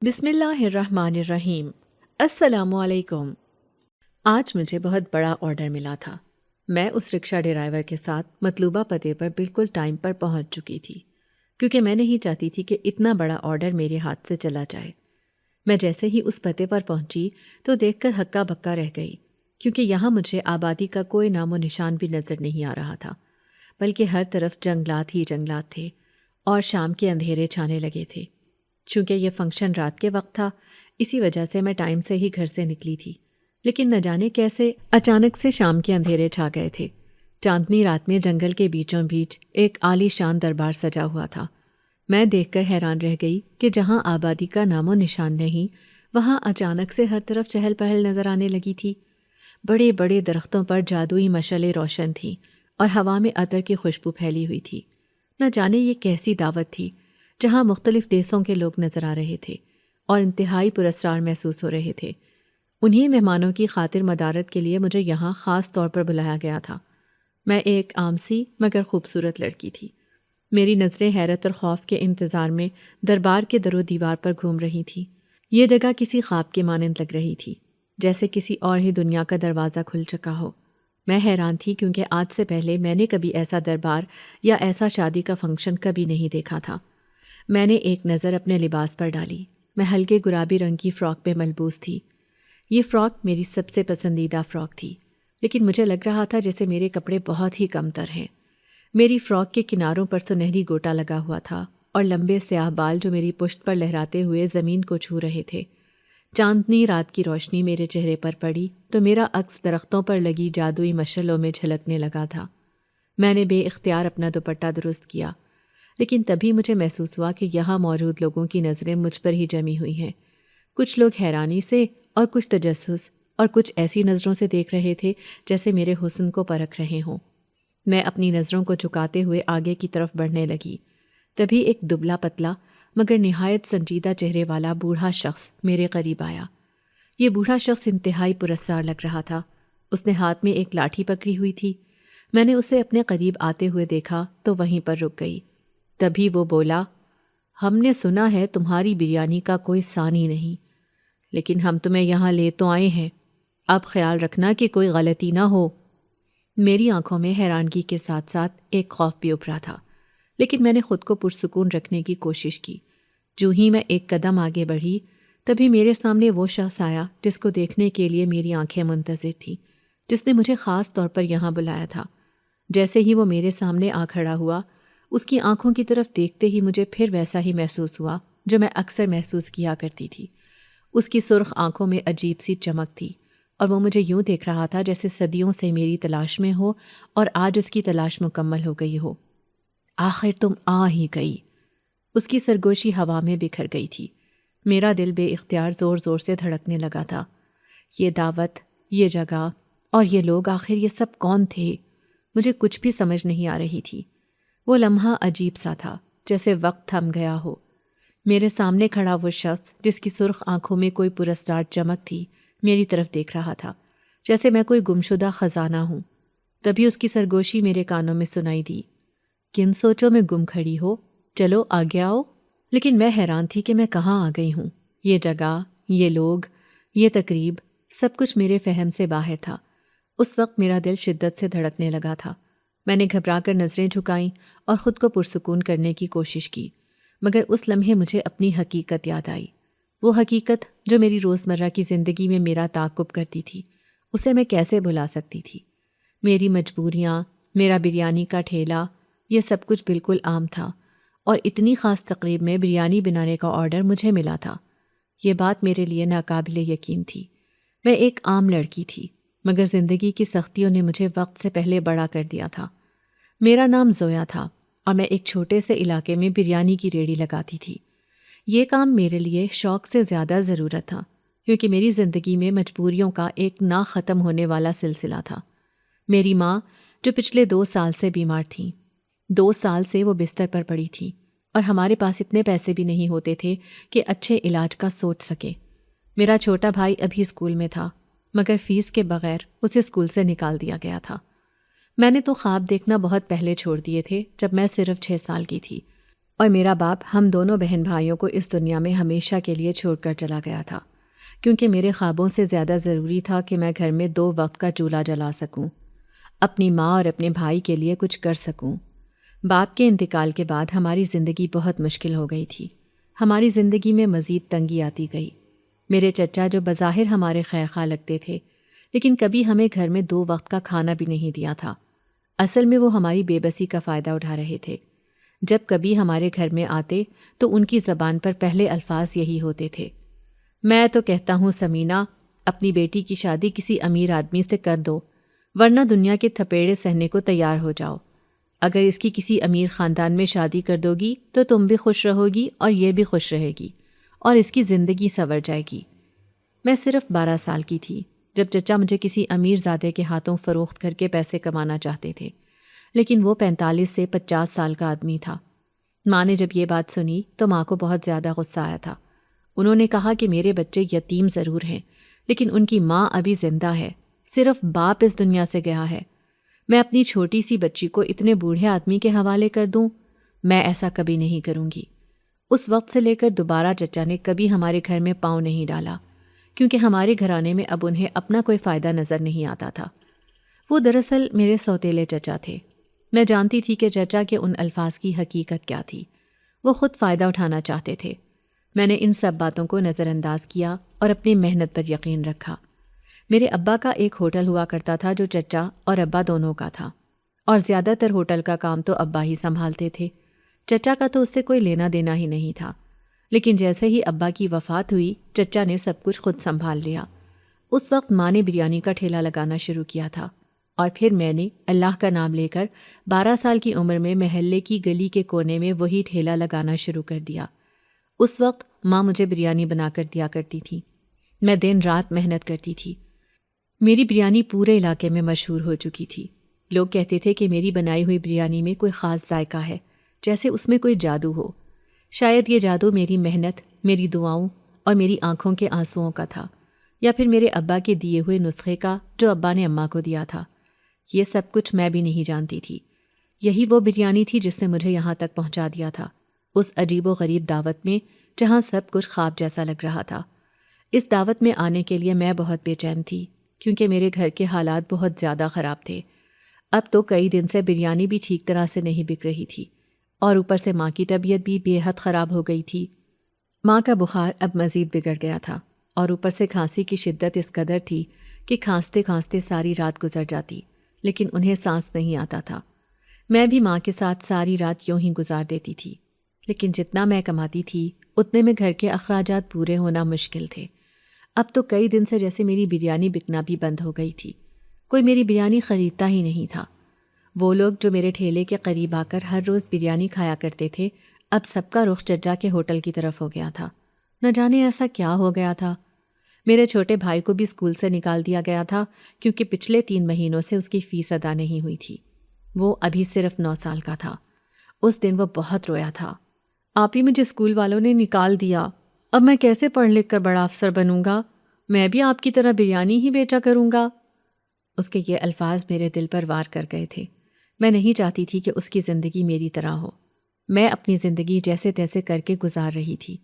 بسم اللہ الرحمن الرحیم۔ السلام علیکم۔ آج مجھے بہت بڑا آرڈر ملا تھا۔ میں اس رکشہ ڈرائیور کے ساتھ مطلوبہ پتے پر بالکل ٹائم پر پہنچ چکی تھی، کیونکہ میں نہیں چاہتی تھی کہ اتنا بڑا آرڈر میرے ہاتھ سے چلا جائے۔ میں جیسے ہی اس پتے پر پہنچی تو دیکھ کر ہکا بکا رہ گئی، کیونکہ یہاں مجھے آبادی کا کوئی نام و نشان بھی نظر نہیں آ رہا تھا، بلکہ ہر طرف جنگلات ہی جنگلات تھے اور شام کے اندھیرے چھانے لگے تھے۔ چونکہ یہ فنکشن رات کے وقت تھا، اسی وجہ سے میں ٹائم سے ہی گھر سے نکلی تھی، لیکن نہ جانے کیسے اچانک سے شام کے اندھیرے چھا گئے تھے۔ چاندنی رات میں جنگل کے بیچوں بیچ ایک عالی شان دربار سجا ہوا تھا۔ میں دیکھ کر حیران رہ گئی کہ جہاں آبادی کا نام و نشان نہیں، وہاں اچانک سے ہر طرف چہل پہل نظر آنے لگی تھی۔ بڑے بڑے درختوں پر جادوئی مشعلیں روشن تھیں اور ہوا میں عطر کی خوشبو پھیلی ہوئی تھی۔ نہ جانے یہ کیسی دعوت تھی جہاں مختلف دیسوں کے لوگ نظر آ رہے تھے اور انتہائی پراسرار محسوس ہو رہے تھے۔ انہی مہمانوں کی خاطر مدارت کے لیے مجھے یہاں خاص طور پر بلایا گیا تھا۔ میں ایک عام سی مگر خوبصورت لڑکی تھی۔ میری نظریں حیرت اور خوف کے انتظار میں دربار کے در و دیوار پر گھوم رہی تھی۔ یہ جگہ کسی خواب کے مانند لگ رہی تھی، جیسے کسی اور ہی دنیا کا دروازہ کھل چکا ہو۔ میں حیران تھی کیونکہ آج سے پہلے میں نے کبھی ایسا دربار یا ایسا شادی کا فنکشن کبھی نہیں دیکھا تھا۔ میں نے ایک نظر اپنے لباس پر ڈالی۔ میں ہلکے گلابی رنگ کی فراک پہ ملبوس تھی۔ یہ فراک میری سب سے پسندیدہ فراک تھی، لیکن مجھے لگ رہا تھا جیسے میرے کپڑے بہت ہی کم تر ہیں۔ میری فراک کے کناروں پر سنہری گوٹا لگا ہوا تھا اور لمبے سیاہ بال جو میری پشت پر لہراتے ہوئے زمین کو چھو رہے تھے۔ چاندنی رات کی روشنی میرے چہرے پر پڑی تو میرا عکس درختوں پر لگی جادوئی مشعلوں میں جھلکنے لگا تھا۔ میں نے بے اختیار اپنا دوپٹہ درست کیا، لیکن تبھی مجھے محسوس ہوا کہ یہاں موجود لوگوں کی نظریں مجھ پر ہی جمی ہوئی ہیں۔ کچھ لوگ حیرانی سے اور کچھ تجسس اور کچھ ایسی نظروں سے دیکھ رہے تھے جیسے میرے حسن کو پرکھ رہے ہوں۔ میں اپنی نظروں کو جھکاتے ہوئے آگے کی طرف بڑھنے لگی۔ تبھی ایک دبلا پتلا مگر نہایت سنجیدہ چہرے والا بوڑھا شخص میرے قریب آیا۔ یہ بوڑھا شخص انتہائی پراسرار لگ رہا تھا۔ اس نے ہاتھ میں ایک لاٹھی پکڑی ہوئی تھی۔ میں نے اسے اپنے قریب آتے ہوئے دیکھا تو وہیں پر رک گئی۔ تبھی وہ بولا، ہم نے سنا ہے تمہاری بریانی کا کوئی ثانی نہیں، لیکن ہم تمہیں یہاں لے تو آئے ہیں، اب خیال رکھنا کہ کوئی غلطی نہ ہو۔ میری آنکھوں میں حیرانگی کے ساتھ ساتھ ایک خوف بھی ابھرا تھا، لیکن میں نے خود کو پرسکون رکھنے کی کوشش کی۔ جو ہی میں ایک قدم آگے بڑھی تبھی میرے سامنے وہ شخص آیا جس کو دیکھنے کے لیے میری آنکھیں منتظر تھیں، جس نے مجھے خاص طور پر یہاں بلایا تھا۔ جیسے ہی وہ میرے سامنے آ کھڑا ہوا، اس کی آنکھوں کی طرف دیکھتے ہی مجھے پھر ویسا ہی محسوس ہوا جو میں اکثر محسوس کیا کرتی تھی۔ اس کی سرخ آنکھوں میں عجیب سی چمک تھی اور وہ مجھے یوں دیکھ رہا تھا جیسے صدیوں سے میری تلاش میں ہو اور آج اس کی تلاش مکمل ہو گئی ہو۔ آخر تم آ ہی گئی۔ اس کی سرگوشی ہوا میں بکھر گئی تھی۔ میرا دل بے اختیار زور زور سے دھڑکنے لگا تھا۔ یہ دعوت، یہ جگہ اور یہ لوگ، آخر یہ سب کون تھے؟ مجھے کچھ بھی سمجھ نہیں آ رہی تھی۔ وہ لمحہ عجیب سا تھا، جیسے وقت تھم گیا ہو۔ میرے سامنے کھڑا وہ شخص جس کی سرخ آنکھوں میں کوئی پراسرار چمک تھی، میری طرف دیکھ رہا تھا جیسے میں کوئی گمشدہ خزانہ ہوں۔ تبھی اس کی سرگوشی میرے کانوں میں سنائی دی، کن سوچوں میں گم کھڑی ہو، چلو آگے آؤ۔ لیکن میں حیران تھی کہ میں کہاں آ گئی ہوں۔ یہ جگہ، یہ لوگ، یہ تقریب، سب کچھ میرے فہم سے باہر تھا۔ اس وقت میرا دل شدت سے دھڑکنے لگا تھا۔ میں نے گھبرا کر نظریں جھکائیں اور خود کو پرسکون کرنے کی کوشش کی، مگر اس لمحے مجھے اپنی حقیقت یاد آئی۔ وہ حقیقت جو میری روزمرہ کی زندگی میں میرا تعاقب کرتی تھی، اسے میں کیسے بھلا سکتی تھی؟ میری مجبوریاں، میرا بریانی کا ٹھیلا، یہ سب کچھ بالکل عام تھا، اور اتنی خاص تقریب میں بریانی بنانے کا آرڈر مجھے ملا تھا۔ یہ بات میرے لیے ناقابل یقین تھی۔ میں ایک عام لڑکی تھی، مگر زندگی کی سختیوں نے مجھے وقت سے پہلے بڑا کر دیا تھا۔ میرا نام زویا تھا اور میں ایک چھوٹے سے علاقے میں بریانی کی ریڑھی لگاتی تھی۔ یہ کام میرے لیے شوق سے زیادہ ضرورت تھا، کیونکہ میری زندگی میں مجبوریوں کا ایک نہ ختم ہونے والا سلسلہ تھا۔ میری ماں جو پچھلے 2 سال سے بیمار تھیں، 2 سال سے وہ بستر پر پڑی تھی، اور ہمارے پاس اتنے پیسے بھی نہیں ہوتے تھے کہ اچھے علاج کا سوچ سکے۔ میرا چھوٹا بھائی ابھی اسکول میں تھا، مگر فیس کے بغیر اسے اسکول سے نکال دیا گیا تھا۔ میں نے تو خواب دیکھنا بہت پہلے چھوڑ دیے تھے جب میں صرف 6 سال کی تھی، اور میرا باپ ہم دونوں بہن بھائیوں کو اس دنیا میں ہمیشہ کے لیے چھوڑ کر چلا گیا تھا، کیونکہ میرے خوابوں سے زیادہ ضروری تھا کہ میں گھر میں 2 وقت کا چولہا جلا سکوں، اپنی ماں اور اپنے بھائی کے لیے کچھ کر سکوں۔ باپ کے انتقال کے بعد ہماری زندگی بہت مشکل ہو گئی تھی۔ ہماری زندگی میں مزید تنگی آتی گئی۔ میرے چچا جو بظاہر ہمارے خیرخواہ لگتے تھے، لیکن کبھی ہمیں گھر میں 2 وقت کا کھانا بھی نہیں دیا تھا۔ اصل میں وہ ہماری بے بسی کا فائدہ اٹھا رہے تھے۔ جب کبھی ہمارے گھر میں آتے تو ان کی زبان پر پہلے الفاظ یہی ہوتے تھے: میں تو کہتا ہوں سمینہ، اپنی بیٹی کی شادی کسی امیر آدمی سے کر دو، ورنہ دنیا کے تھپیڑے سہنے کو تیار ہو جاؤ۔ اگر اس کی کسی امیر خاندان میں شادی کر دو گی تو تم بھی خوش رہو گی اور یہ بھی خوش رہے گی، اور اس کی زندگی سنور جائے گی۔ میں صرف 12 سال کی تھی جب چچا مجھے کسی امیر زادے کے ہاتھوں فروخت کر کے پیسے کمانا چاہتے تھے، لیکن وہ 45 سے 50 سال کا آدمی تھا۔ ماں نے جب یہ بات سنی تو ماں کو بہت زیادہ غصہ آیا تھا۔ انہوں نے کہا کہ میرے بچے یتیم ضرور ہیں، لیکن ان کی ماں ابھی زندہ ہے، صرف باپ اس دنیا سے گیا ہے۔ میں اپنی چھوٹی سی بچی کو اتنے بوڑھے آدمی کے حوالے کر دوں؟ میں ایسا کبھی نہیں کروں گی۔ اس وقت سے لے کر دوبارہ چچا نے کبھی ہمارے گھر میں پاؤں نہیں ڈالا، کیونکہ ہمارے گھرانے میں اب انہیں اپنا کوئی فائدہ نظر نہیں آتا تھا۔ وہ دراصل میرے سوتیلے چچا تھے۔ میں جانتی تھی کہ چچا کے ان الفاظ کی حقیقت کیا تھی۔ وہ خود فائدہ اٹھانا چاہتے تھے۔ میں نے ان سب باتوں کو نظر انداز کیا اور اپنی محنت پر یقین رکھا۔ میرے ابا کا ایک ہوٹل ہوا کرتا تھا جو چچا اور ابا دونوں کا تھا، اور زیادہ تر ہوٹل کا کام تو ابا ہی سنبھالتے تھے۔ چچا کا تو اس سے کوئی لینا دینا ہی نہیں تھا، لیکن جیسے ہی ابا کی وفات ہوئی چچا نے سب کچھ خود سنبھال لیا۔ اس وقت ماں نے بریانی کا ٹھیلا لگانا شروع کیا تھا، اور پھر میں نے اللہ کا نام لے کر 12 سال کی عمر میں محلے کی گلی کے کونے میں وہی ٹھیلا لگانا شروع کر دیا۔ اس وقت ماں مجھے بریانی بنا کر دیا کرتی تھی۔ میں دن رات محنت کرتی تھی۔ میری بریانی پورے علاقے میں مشہور ہو چکی تھی۔ لوگ کہتے تھے کہ میری بنائی ہوئی بریانی میں کوئی خاص ذائقہ ہے، جیسے اس میں کوئی جادو ہو۔ شاید یہ جادو میری محنت، میری دعاؤں اور میری آنکھوں کے آنسوؤں کا تھا، یا پھر میرے ابا کے دیے ہوئے نسخے کا جو ابا نے اماں کو دیا تھا۔ یہ سب کچھ میں بھی نہیں جانتی تھی۔ یہی وہ بریانی تھی جس نے مجھے یہاں تک پہنچا دیا تھا، اس عجیب و غریب دعوت میں جہاں سب کچھ خواب جیسا لگ رہا تھا۔ اس دعوت میں آنے کے لیے میں بہت بے چین تھی، کیونکہ میرے گھر کے حالات بہت زیادہ خراب تھے۔ اب تو کئی دن سے بریانی بھی ٹھیک طرح سے نہیں بک رہی تھی، اور اوپر سے ماں کی طبیعت بھی بے حد خراب ہو گئی تھی۔ ماں کا بخار اب مزید بگڑ گیا تھا، اور اوپر سے کھانسی کی شدت اس قدر تھی کہ کھانستے کھانستے ساری رات گزر جاتی، لیکن انہیں سانس نہیں آتا تھا۔ میں بھی ماں کے ساتھ ساری رات یوں ہی گزار دیتی تھی، لیکن جتنا میں کماتی تھی اتنے میں گھر کے اخراجات پورے ہونا مشکل تھے۔ اب تو کئی دن سے جیسے میری بریانی بکنا بھی بند ہو گئی تھی، کوئی میری بریانی خریدتا ہی نہیں تھا۔ وہ لوگ جو میرے ٹھیلے کے قریب آ کر ہر روز بریانی کھایا کرتے تھے، اب سب کا رخ چچا کے ہوٹل کی طرف ہو گیا تھا۔ نہ جانے ایسا کیا ہو گیا تھا۔ میرے چھوٹے بھائی کو بھی اسکول سے نکال دیا گیا تھا، کیونکہ پچھلے 3 مہینوں سے اس کی فیس ادا نہیں ہوئی تھی۔ وہ ابھی صرف 9 سال کا تھا۔ اس دن وہ بہت رویا تھا۔ آپ ہی مجھے اسکول والوں نے نکال دیا، اب میں کیسے پڑھ لکھ کر بڑا افسر بنوں گا؟ میں بھی آپ کی طرح بریانی ہی بیچا کروں گا۔ اس کے یہ الفاظ میرے دل پر وار کر گئے تھے۔ میں نہیں چاہتی تھی کہ اس کی زندگی میری طرح ہو۔ میں اپنی زندگی جیسے تیسے کر کے گزار رہی تھی،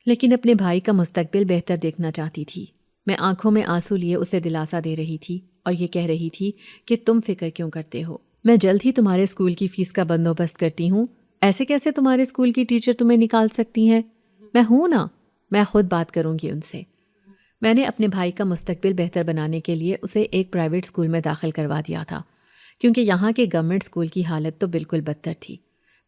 لیکن اپنے بھائی کا مستقبل بہتر دیکھنا چاہتی تھی۔ میں آنکھوں میں آنسو لیے اسے دلاسا دے رہی تھی اور یہ کہہ رہی تھی کہ تم فکر کیوں کرتے ہو، میں جلد ہی تمہارے اسکول کی فیس کا بندوبست کرتی ہوں۔ ایسے کیسے تمہارے اسکول کی ٹیچر تمہیں نکال سکتی ہیں؟ میں ہوں نا، میں خود بات کروں گی ان سے۔ میں نے اپنے بھائی کا مستقبل بہتر بنانے کے لیے اسے ایک پرائیویٹ اسکول میں داخل کروا دیا تھا، کیونکہ یہاں کے گورنمنٹ اسکول کی حالت تو بالکل بدتر تھی۔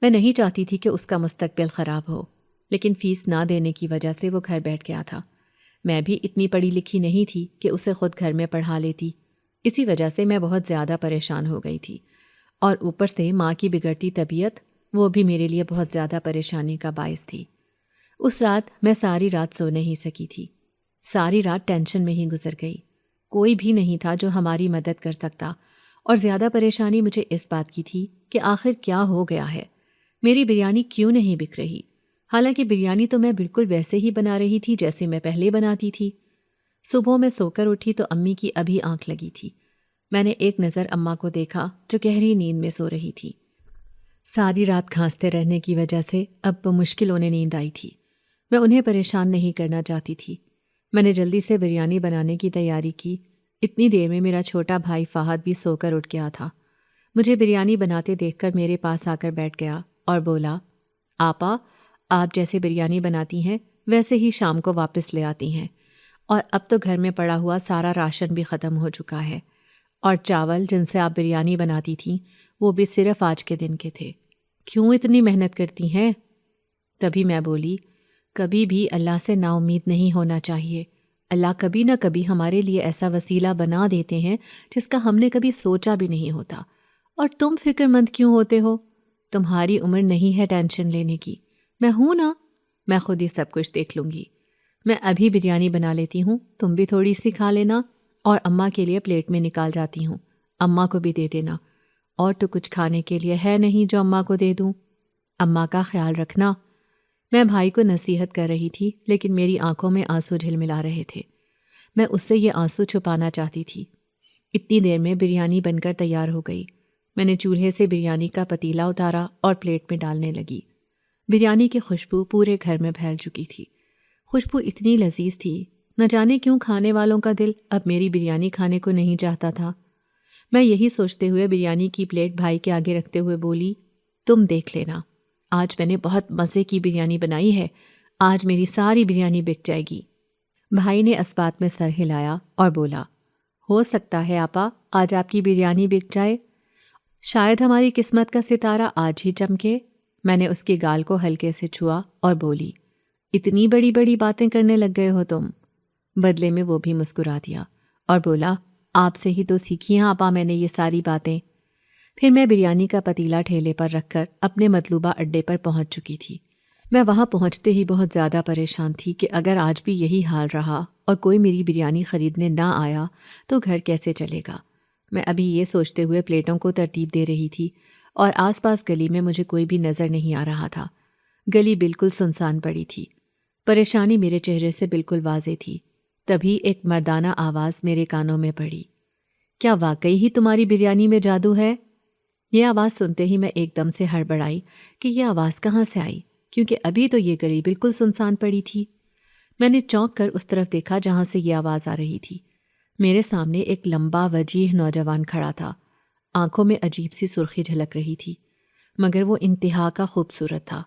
میں نہیں چاہتی تھی کہ اس کا مستقبل خراب ہو، لیکن فیس نہ دینے کی وجہ سے وہ گھر بیٹھ گیا تھا۔ میں بھی اتنی پڑھی لکھی نہیں تھی کہ اسے خود گھر میں پڑھا لیتی، اسی وجہ سے میں بہت زیادہ پریشان ہو گئی تھی، اور اوپر سے ماں کی بگڑتی طبیعت وہ بھی میرے لیے بہت زیادہ پریشانی کا باعث تھی۔ اس رات میں ساری رات سو نہیں سکی تھی۔ ساری رات ٹینشن میں ہی گزر گئی۔ کوئی بھی نہیں تھا جو ہماری مدد کر سکتا، اور زیادہ پریشانی مجھے اس بات کی تھی کہ آخر کیا ہو گیا ہے، میری بریانی کیوں نہیں بک رہی؟ حالانکہ بریانی تو میں بالکل ویسے ہی بنا رہی تھی جیسے میں پہلے بناتی تھی۔ صبح میں سو کر اٹھی تو امی کی ابھی آنکھ لگی تھی۔ میں نے ایک نظر اماں کو دیکھا جو گہری نیند میں سو رہی تھی۔ ساری رات کھانستے رہنے کی وجہ سے اب بمشکل انہیں نیند آئی تھی۔ میں انہیں پریشان نہیں کرنا چاہتی تھی۔ میں نے جلدی سے بریانی بنانے کی تیاری کی۔ اتنی دیر میں میرا چھوٹا بھائی فہد بھی سو کر اٹھ گیا تھا۔ مجھے بریانی بناتے دیکھ کر میرے پاس آ کر بیٹھ گیا اور بولا، آپا، آپ جیسے بریانی بناتی ہیں ویسے ہی شام کو واپس لے آتی ہیں، اور اب تو گھر میں پڑا ہوا سارا راشن بھی ختم ہو چکا ہے، اور چاول جن سے آپ بریانی بناتی تھیں وہ بھی صرف آج کے دن کے تھے۔ کیوں اتنی محنت کرتی ہیں؟ تبھی میں بولی، کبھی بھی اللہ سے نا امید نہیں ہونا چاہیے۔ اللہ کبھی نہ کبھی ہمارے لیے ایسا وسیلہ بنا دیتے ہیں جس کا ہم نے کبھی سوچا بھی نہیں ہوتا۔ اور تم فکر مند کیوں ہوتے ہو؟ تمہاری عمر نہیں ہے ٹینشن لینے کی، میں ہوں نا، میں خود ہی سب کچھ دیکھ لوں گی۔ میں ابھی بریانی بنا لیتی ہوں، تم بھی تھوڑی سی کھا لینا، اور اماں کے لیے پلیٹ میں نکال جاتی ہوں، اماں کو بھی دے دینا۔ اور تو کچھ کھانے کے لیے ہے نہیں جو اماں کو دے دوں؟ اماں کا خیال رکھنا۔ میں بھائی کو نصیحت کر رہی تھی، لیکن میری آنکھوں میں آنسو جھلملا رہے تھے۔ میں اس سے یہ آنسو چھپانا چاہتی تھی۔ اتنی دیر میں بریانی بن کر تیار ہو گئی۔ میں نے چولہے سے بریانی کا پتیلا اتارا اور پلیٹ میں ڈالنے لگی۔ بریانی کی خوشبو پورے گھر میں پھیل چکی تھی۔ خوشبو اتنی لذیذ تھی، نہ جانے کیوں کھانے والوں کا دل اب میری بریانی کھانے کو نہیں چاہتا تھا۔ میں یہی سوچتے ہوئے بریانی کی پلیٹ بھائی کے آگے رکھتے ہوئے بولی، تم دیکھ لینا، آج میں نے بہت مزے کی بریانی بنائی ہے، آج میری ساری بریانی بک جائے گی۔ بھائی نے اسبات میں سر ہلایا اور بولا، ہو سکتا ہے آپا آج آپ کی بریانی بک جائے، شاید ہماری قسمت کا ستارہ آج ہی چمکے۔ میں نے اس کی گال کو ہلکے سے چھوا اور بولی، اتنی بڑی بڑی باتیں کرنے لگ گئے ہو تم۔ بدلے میں وہ بھی مسکرا دیا اور بولا، آپ سے ہی تو سیکھی ہیں آپا میں نے یہ ساری باتیں۔ پھر میں بریانی کا پتیلا ٹھیلے پر رکھ کر اپنے مطلوبہ اڈے پر پہنچ چکی تھی۔ میں وہاں پہنچتے ہی بہت زیادہ پریشان تھی کہ اگر آج بھی یہی حال رہا اور کوئی میری بریانی خریدنے نہ آیا تو گھر کیسے چلے گا۔ میں ابھی یہ سوچتے ہوئے پلیٹوں کو ترتیب دے رہی تھی اور آس پاس گلی میں مجھے کوئی بھی نظر نہیں آ رہا تھا۔ گلی بالکل سنسان پڑی تھی۔ پریشانی میرے چہرے سے بالکل واضح تھی۔ تبھی ایک مردانہ آواز میرے کانوں میں پڑی، کیا واقعی ہی تمہاری بریانی میں جادو ہے؟ یہ آواز سنتے ہی میں ایک دم سے ہڑبڑائی کہ یہ آواز کہاں سے آئی، کیونکہ ابھی تو یہ گلی بالکل سنسان پڑی تھی۔ میں نے چونک کر اس طرف دیکھا جہاں سے یہ آواز آ رہی تھی۔ میرے سامنے ایک لمبا وجیح نوجوان کھڑا تھا۔ آنکھوں میں عجیب سی سرخی جھلک رہی تھی، مگر وہ انتہا کا خوبصورت تھا۔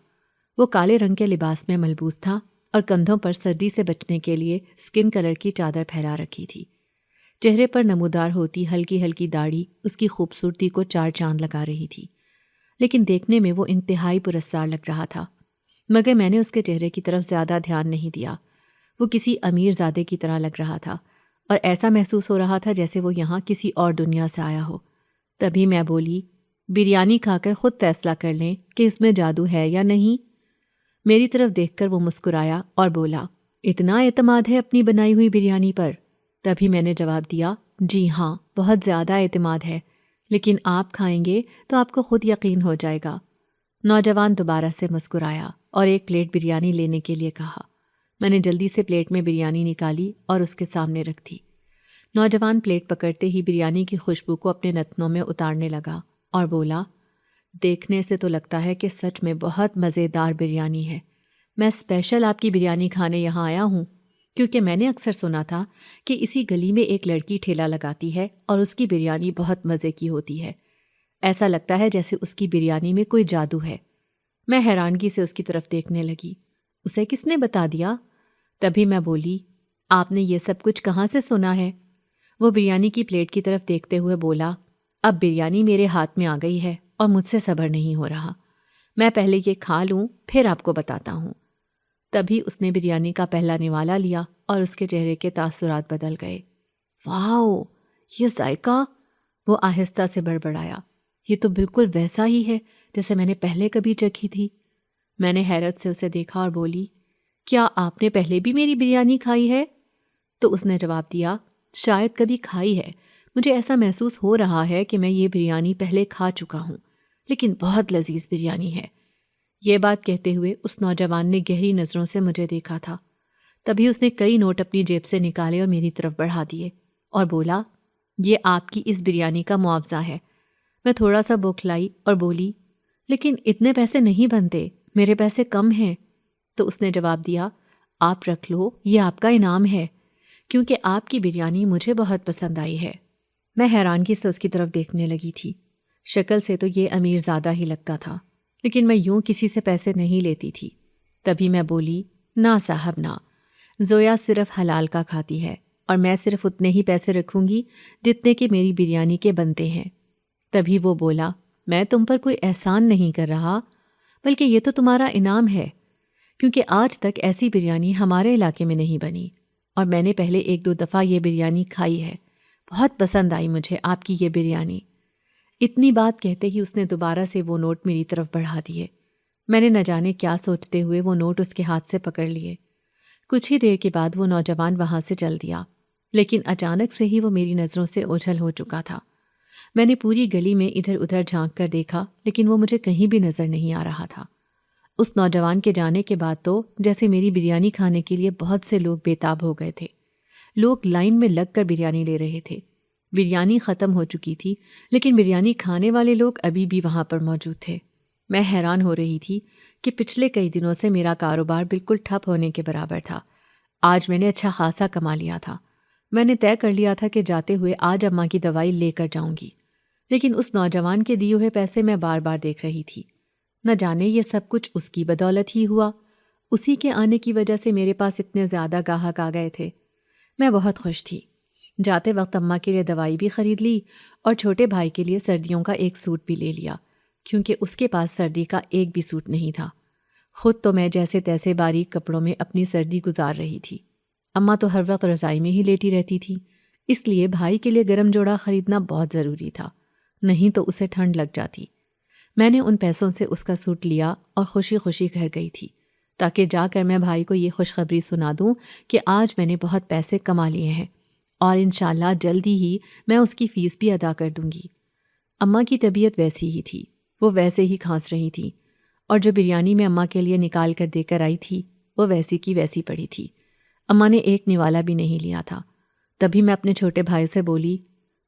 وہ کالے رنگ کے لباس میں ملبوس تھا اور کندھوں پر سردی سے بچنے کے لیے اسکن کلر کی چادر پھیلا رکھی تھی۔ چہرے پر نمودار ہوتی ہلکی ہلکی داڑھی اس کی خوبصورتی کو چار چاند لگا رہی تھی، لیکن دیکھنے میں وہ انتہائی پرسرار لگ رہا تھا۔ مگر میں نے اس کے چہرے کی طرف زیادہ دھیان نہیں دیا۔ وہ کسی امیر زادے کی طرح لگ رہا تھا اور ایسا محسوس ہو رہا تھا جیسے وہ یہاں کسی اور دنیا سے آیا ہو۔ تبھی میں بولی، بریانی کھا کر خود فیصلہ کر لیں کہ اس میں جادو ہے یا نہیں۔ میری طرف دیکھ کر وہ مسکرایا اور بولا، اتنا اعتماد ہے اپنی بنائی ہوئی بریانی پر؟ تبھی میں نے جواب دیا، جی ہاں، بہت زیادہ اعتماد ہے، لیکن آپ کھائیں گے تو آپ کو خود یقین ہو جائے گا۔ نوجوان دوبارہ سے مسکرایا اور ایک پلیٹ بریانی لینے کے لیے کہا۔ میں نے جلدی سے پلیٹ میں بریانی نکالی اور اس کے سامنے رکھ دی۔ نوجوان پلیٹ پکڑتے ہی بریانی کی خوشبو کو اپنے نتنوں میں اتارنے لگا اور بولا، دیکھنے سے تو لگتا ہے کہ سچ میں بہت مزیدار بریانی ہے۔ میں اسپیشل آپ کی بریانی کھانے یہاں آیا ہوں، کیونکہ میں نے اکثر سنا تھا کہ اسی گلی میں ایک لڑکی ٹھیلا لگاتی ہے اور اس کی بریانی بہت مزے کی ہوتی ہے۔ ایسا لگتا ہے جیسے اس کی بریانی میں کوئی جادو ہے۔ میں حیرانگی سے اس کی طرف دیکھنے لگی۔ اسے کس نے بتا دیا؟ تبھی میں بولی، آپ نے یہ سب کچھ کہاں سے سنا ہے؟ وہ بریانی کی پلیٹ کی طرف دیکھتے ہوئے بولا، اب بریانی میرے ہاتھ میں آ گئی ہے اور مجھ سے صبر نہیں ہو رہا۔ میں پہلے یہ کھا لوں پھر آپ کو بتاتا ہوں۔ تبھی اس نے بریانی کا پہلا نوالا لیا اور اس کے چہرے کے تاثرات بدل گئے۔ واؤ، یہ ذائقہ! وہ آہستہ سے بڑبڑایا، یہ تو بالکل ویسا ہی ہے جیسے میں نے پہلے کبھی چکھی تھی۔ میں نے حیرت سے اسے دیکھا اور بولی، کیا آپ نے پہلے بھی میری بریانی کھائی ہے؟ تو اس نے جواب دیا، شاید کبھی کھائی ہے، مجھے ایسا محسوس ہو رہا ہے کہ میں یہ بریانی پہلے کھا چکا ہوں، لیکن بہت لذیذ بریانی ہے۔ یہ بات کہتے ہوئے اس نوجوان نے گہری نظروں سے مجھے دیکھا تھا۔ تبھی اس نے کئی نوٹ اپنی جیب سے نکالے اور میری طرف بڑھا دیے اور بولا، یہ آپ کی اس بریانی کا معاوضہ ہے۔ میں تھوڑا سا بوکھلائی اور بولی، لیکن اتنے پیسے نہیں بنتے، میرے پیسے کم ہیں۔ تو اس نے جواب دیا، آپ رکھ لو، یہ آپ کا انعام ہے، کیونکہ آپ کی بریانی مجھے بہت پسند آئی ہے۔ میں حیرانگی سے اس کی طرف دیکھنے لگی تھی۔ شکل سے تو یہ امیر زادہ ہی لگتا تھا، لیکن میں یوں کسی سے پیسے نہیں لیتی تھی۔ تبھی میں بولی، نا صاحب نا، زویا صرف حلال کا کھاتی ہے، اور میں صرف اتنے ہی پیسے رکھوں گی جتنے کہ میری بریانی کے بنتے ہیں۔ تبھی وہ بولا، میں تم پر کوئی احسان نہیں کر رہا، بلکہ یہ تو تمہارا انعام ہے، کیونکہ آج تک ایسی بریانی ہمارے علاقے میں نہیں بنی، اور میں نے پہلے 1-2 دفعہ یہ بریانی کھائی ہے، بہت پسند آئی مجھے آپ کی یہ بریانی۔ اتنی بات کہتے ہی اس نے دوبارہ سے وہ نوٹ میری طرف بڑھا دیے۔ میں نے نہ جانے کیا سوچتے ہوئے وہ نوٹ اس کے ہاتھ سے پکڑ لیے۔ کچھ ہی دیر کے بعد وہ نوجوان وہاں سے چل دیا، لیکن اچانک سے ہی وہ میری نظروں سے اوجھل ہو چکا تھا۔ میں نے پوری گلی میں ادھر ادھر جھانک کر دیکھا، لیکن وہ مجھے کہیں بھی نظر نہیں آ رہا تھا۔ اس نوجوان کے جانے کے بعد تو جیسے میری بریانی کھانے کے لیے بہت سے لوگ بے تاب ہو گئے تھے۔ لوگ لائن میں لگ کر بریانی لے رہے تھے۔ بریانی ختم ہو چکی تھی، لیکن بریانی کھانے والے لوگ ابھی بھی وہاں پر موجود تھے۔ میں حیران ہو رہی تھی کہ پچھلے کئی دنوں سے میرا کاروبار بالکل ٹھپ ہونے کے برابر تھا۔ آج میں نے اچھا خاصا کما لیا تھا۔ میں نے طے کر لیا تھا کہ جاتے ہوئے آج اماں کی دوائی لے کر جاؤں گی، لیکن اس نوجوان کے دیے ہوئے پیسے میں بار بار دیکھ رہی تھی۔ نہ جانے یہ سب کچھ اس کی بدولت ہی ہوا، اسی کے آنے کی وجہ سے میرے پاس اتنے زیادہ گاہک آ گئے تھے۔ میں بہت خوش تھی۔ جاتے وقت اماں کے لیے دوائی بھی خرید لی، اور چھوٹے بھائی کے لیے سردیوں کا ایک سوٹ بھی لے لیا، کیونکہ اس کے پاس سردی کا ایک بھی سوٹ نہیں تھا۔ خود تو میں جیسے تیسے باریک کپڑوں میں اپنی سردی گزار رہی تھی۔ اماں تو ہر وقت رضائی میں ہی لیٹی رہتی تھی، اس لیے بھائی کے لیے گرم جوڑا خریدنا بہت ضروری تھا، نہیں تو اسے ٹھنڈ لگ جاتی۔ میں نے ان پیسوں سے اس کا سوٹ لیا اور خوشی خوشی گھر گئی تھی، تاکہ جا کر میں بھائی کو یہ خوشخبری سنا دوں کہ آج میں نے بہت پیسے کما لیے ہیں، اور انشاءاللہ جلدی ہی میں اس کی فیس بھی ادا کر دوں گی۔ اماں کی طبیعت ویسی ہی تھی، وہ ویسے ہی کھانس رہی تھی، اور جو بریانی میں اماں کے لیے نکال کر دے کر آئی تھی وہ ویسی کی ویسی پڑی تھی۔ اماں نے ایک نوالا بھی نہیں لیا تھا۔ تبھی میں اپنے چھوٹے بھائی سے بولی،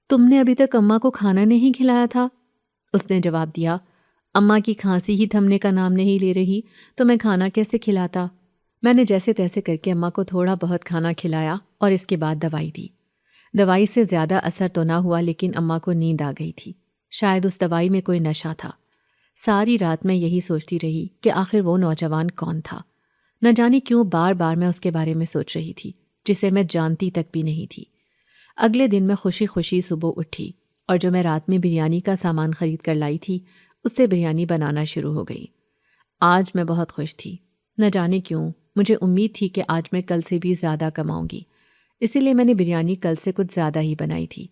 تم نے ابھی تک اماں کو کھانا نہیں کھلایا تھا؟ اس نے جواب دیا، اماں کی کھانسی ہی تھمنے کا نام نہیں لے رہی تو میں کھانا کیسے کھلاتا؟ میں نے جیسے تیسے کر کے اماں کو تھوڑا بہت کھانا کھلایا اور اس کے بعد دوائی دی۔ دوائی سے زیادہ اثر تو نہ ہوا، لیکن اماں کو نیند آ گئی تھی۔ شاید اس دوائی میں کوئی نشہ تھا۔ ساری رات میں یہی سوچتی رہی کہ آخر وہ نوجوان کون تھا۔ نہ جانے کیوں بار بار میں اس کے بارے میں سوچ رہی تھی، جسے میں جانتی تک بھی نہیں تھی۔ اگلے دن میں خوشی خوشی صبح اٹھی، اور جو میں رات میں بریانی کا سامان خرید کر لائی تھی اس سے بریانی بنانا شروع ہو گئی۔ آج میں بہت خوش تھی، نہ جانے کیوں مجھے امید تھی کہ آج میں کل سے بھی زیادہ کماؤں گی، اسی لیے میں نے بریانی کل سے کچھ زیادہ ہی بنائی تھی۔